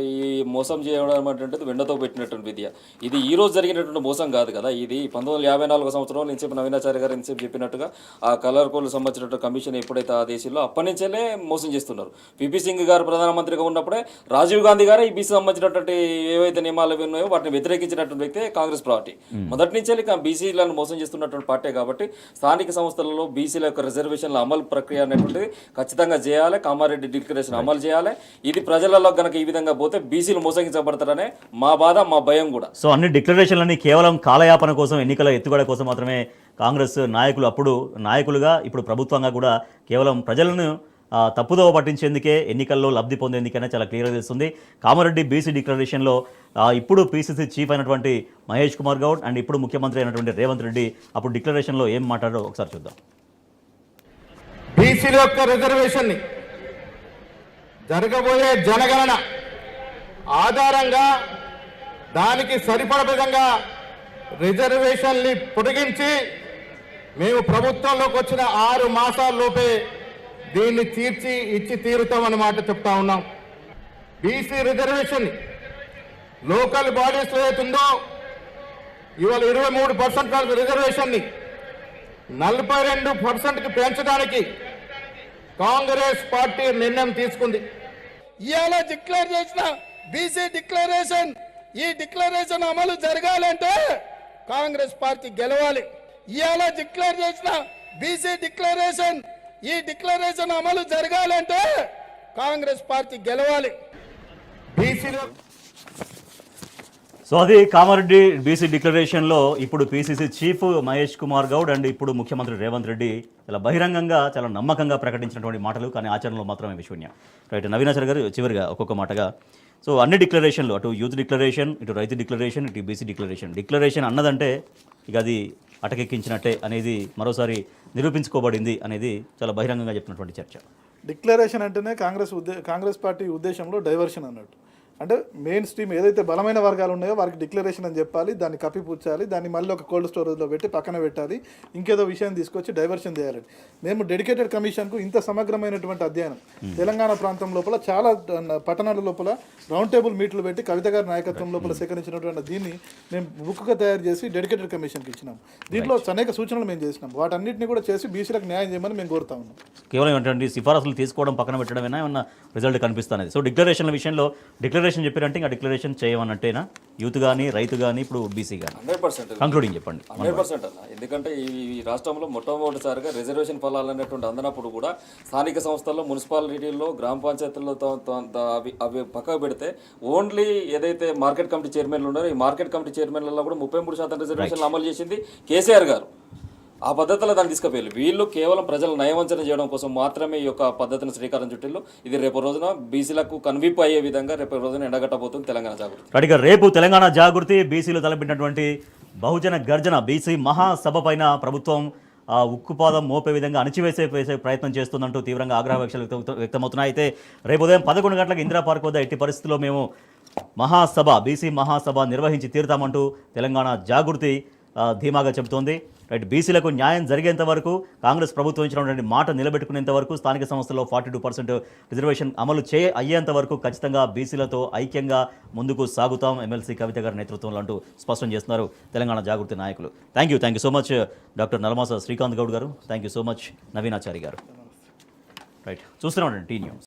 ఈ మోసం చేయడం అంటే వెండతో పెట్టినటువంటి విద్య. ఇది ఈ రోజు జరిగినటువంటి మోసం కాదు కదా. ఇది 1954 సంవత్సరంలో నుంచి నవీనాచార్య గారు ఇంతసేపు చెప్పినట్టుగా ఆ కలర్ కోడ్ సంబంధించినటువంటి కమిషన్ ఎప్పుడైతే ఆదేశంలో అప్పటి నుంచే మోసం చేస్తున్నారు. పిపి సింగ్ గారు ప్రధానమంత్రిగా ఉన్నప్పుడే రాజీవ్ గాంధీ గారు ఈ బీసీ సంబంధించినటువంటి ఏవైతే నియమాలు ఉన్నాయో వాటిని వ్యతిరేకించినటువంటి వ్యక్తి కాంగ్రెస్ పార్టీ. మొదటి నుంచే బీసీలను మోసం చేస్తున్నటువంటి పార్టీ కాబట్టి స్థానిక సంస్థలలో బీసీల యొక్క రిజర్వేషన్ల అమలు ప్రక్రియ అనేటువంటిది ఖచ్చితంగా చేయాలి. కామారెడ్డి డిక్లరేషన్ అమలు చేయాలి. ఇది ప్రజలలో కనుక ఈ విధంగా పోతే బీసీలు మోసగించబడతారనే మా బాధ, మా భయం కూడా. సో అన్ని డిక్లరేషన్లని కేవలం కాలయాపన కోసం, ఎన్నికల ఎత్తుగడ కోసం మాత్రమే కాంగ్రెస్ నాయకులుగా ఇప్పుడు ప్రభుత్వంగా కూడా కేవలం ప్రజలను తప్పుదోవ పట్టించేందుకే ఎన్నికల్లో లబ్ధి పొందేందుకనే చాలా క్లియర్గా తెలుస్తుంది. కామారెడ్డి బీసీ డిక్లరేషన్లో ఇప్పుడు పీసీసీ చీఫ్ అయినటువంటి మహేష్ కుమార్ గౌడ్ అండ్ ఇప్పుడు ముఖ్యమంత్రి అయినటువంటి రేవంత్ రెడ్డి అప్పుడు డిక్లరేషన్లో ఏం మాట్లాడారో ఒకసారి చూద్దాం. బీసీల యొక్క రిజర్వేషన్ని జరగబోయే జనగణన ఆధారంగా దానికి సరిపడ విధంగా రిజర్వేషన్ని పొడిగించి మేము ప్రభుత్వంలోకి వచ్చిన 6 మాసాల్లోపే దీన్ని తీర్చి ఇచ్చి తీరుతామన్నమాట చెప్తా ఉన్నాం. బీసీ రిజర్వేషన్ లోకల్ బాడీస్ ఏదైతుందో ఇవాళ 23% రిజర్వేషన్ని 42%కి పెంచడానికి కాంగ్రెస్ పార్టీ నిర్ణయం తీసుకుంది. ఇవాళ డిక్లేర్ చేసిన బీసీ డిక్లరేషన్, ఈ డిక్లరేషన్ అమలు జరగాలంటే కాంగ్రెస్ పార్టీ గెలవాలి. ఇవాళ డిక్లేర్ చేసిన బీసీ డిక్లరేషన్, ఈ డిక్లరేషన్ అమలు జరగాలంటే కాంగ్రెస్ పార్టీ గెలవాలి. బీసీలో సో అది కామారెడ్డి బీసీ డిక్లరేషన్లో ఇప్పుడు PCC chief Mahesh Kumar Goud and ఇప్పుడు ముఖ్యమంత్రి రేవంత్ రెడ్డి చాలా బహిరంగంగా చాలా నమ్మకంగా ప్రకటించినటువంటి మాటలు, కానీ ఆచరణలో మాత్రమే విశూన్యం. రైట్, నవీనాచారి గారు చివరిగా ఒక్కొక్క మాటగా, సో అన్ని డిక్లరేషన్లు, అటు యూత్ డిక్లరేషన్, ఇటు రైతు డిక్లరేషన్, ఇటు బీసీ డిక్లరేషన్ అన్నదంటే ఇక అది అటకెక్కించినట్టే అనేది మరోసారి నిరూపించుకోబడింది అనేది చాలా బహిరంగంగా చెప్పినటువంటి చర్చ. డిక్లరేషన్ అంటేనే కాంగ్రెస్ పార్టీ ఉద్దేశంలో డైవర్షన్ అన్నట్టు. అంటే మెయిన్ స్ట్రీమ్ ఏదైతే బలమైన వర్గాలు ఉన్నాయో వారికి డిక్లరేషన్ అని చెప్పాలి, దాన్ని కప్పిపుచ్చాలి, దాన్ని మళ్ళీ ఒక కోల్డ్ స్టోరేజ్లో పెట్టి పక్కన పెట్టాలి, ఇంకేదో విషయం తీసుకొచ్చి డైవర్షన్ చేయాలి. మేము డెడికేటెడ్ కమిషన్కు ఇంత సమగ్రమైనటువంటి అధ్యయనం తెలంగాణ ప్రాంతం లోపల చాలా పట్టణాల లోపల రౌండ్ టేబుల్ మీట్లు పెట్టి కవిత గారి నాయకత్వం లోపల సేకరించినటువంటి దీన్ని మేము బుక్గా తయారు చేసి డెడికేటెడ్ కమిషన్కి ఇచ్చినాం. దీంట్లో అనేక సూచనలు మేము చేసినాం. వాటన్నిటిని కూడా చేసి బీసీలకు న్యాయం చేయమని మేము కోరుతా ఉన్నాం. కేవలం ఏంటంటే సిఫారసులు తీసుకోవడం పక్కన పెట్టడమేనా ఏమన్నా రిజల్ట్ కనిపిస్తున్నది? సో డిక్లరేషన్ల విషయంలో డిక్లరేషన్ చెప్పారంటే ఇంకా డిక్లరేషన్ చేయమన్నట్టేనా యూత్ కానీ రైతు కానీ ఇప్పుడు బీసీ కానీ? 100% కంక్లూడింగ్ చెప్పండి. 100% అన్న. ఎందుకంటే ఈ రాష్ట్రంలో మొట్టమొదటిసారిగా రిజర్వేషన్ ఫలాలు అనేటువంటి అందనప్పుడు కూడా స్థానిక సంస్థల్లో, మున్సిపాలిటీల్లో, గ్రామ పంచాయతీల్లో అవి పక్కకు పెడితే ఓన్లీ ఏదైతే మార్కెట్ కమిటీ చైర్మన్లు ఉన్నారో ఈ మార్కెట్ కమిటీ చైర్మన్లలో కూడా 33% రిజర్వేషన్లు అమలు చేసింది కేసీఆర్ గారు. ఆ పద్ధతిలో దాన్ని తీసుకుపోయారు. వీళ్ళు కేవలం ప్రజలు నయవంచన చేయడం కోసం మాత్రమే ఈ యొక్క పద్ధతిని శ్రీకారం చుట్టిల్లు. ఇది రేపు రోజున బీసీలకు కన్విప్ అయ్యే విధంగా రేపు రోజున ఎండగట్టబోతుంది తెలంగాణ జాగృతి. అడిగా రేపు తెలంగాణ జాగృతి బీసీలు తలపెట్టినటువంటి బహుజన గర్జన బీసీ మహాసభ పైన ప్రభుత్వం ఉక్కుపాదం మోపే విధంగా అణిచివేసే ప్రయత్నం చేస్తుందంటూ తీవ్రంగా ఆగ్రహ వ్యాఖ్యలు వ్యక్తమవుతున్నాయి. అయితే రేపు ఉదయం 11 గంటలకు ఇందిరా పార్క్ వద్ద ఎట్టి పరిస్థితుల్లో మేము బీసీ మహాసభ నిర్వహించి తీరుతామంటూ తెలంగాణ జాగృతి ధీమాగా చెబుతోంది. రైట్, బీసీలకు న్యాయం జరిగేంత వరకు, కాంగ్రెస్ ప్రభుత్వం ఇచ్చినటువంటి మాట నిలబెట్టుకునేంత వరకు, స్థానిక సంస్థల్లో 42% రిజర్వేషన్ అమలు అయ్యేంత వరకు ఖచ్చితంగా బీసీలతో ఐక్యంగా ముందుకు సాగుతాం ఎమ్మెల్సీ కవిత గారి నేతృత్వంలో అంటూ స్పష్టం చేస్తున్నారు తెలంగాణ జాగృతి నాయకులు. Thank you so much doctor Nalamasa Srikanth Goud గారు. Thank you so much Naveenachari గారు. రైట్, చూస్తున్నాం టీ న్యూస్.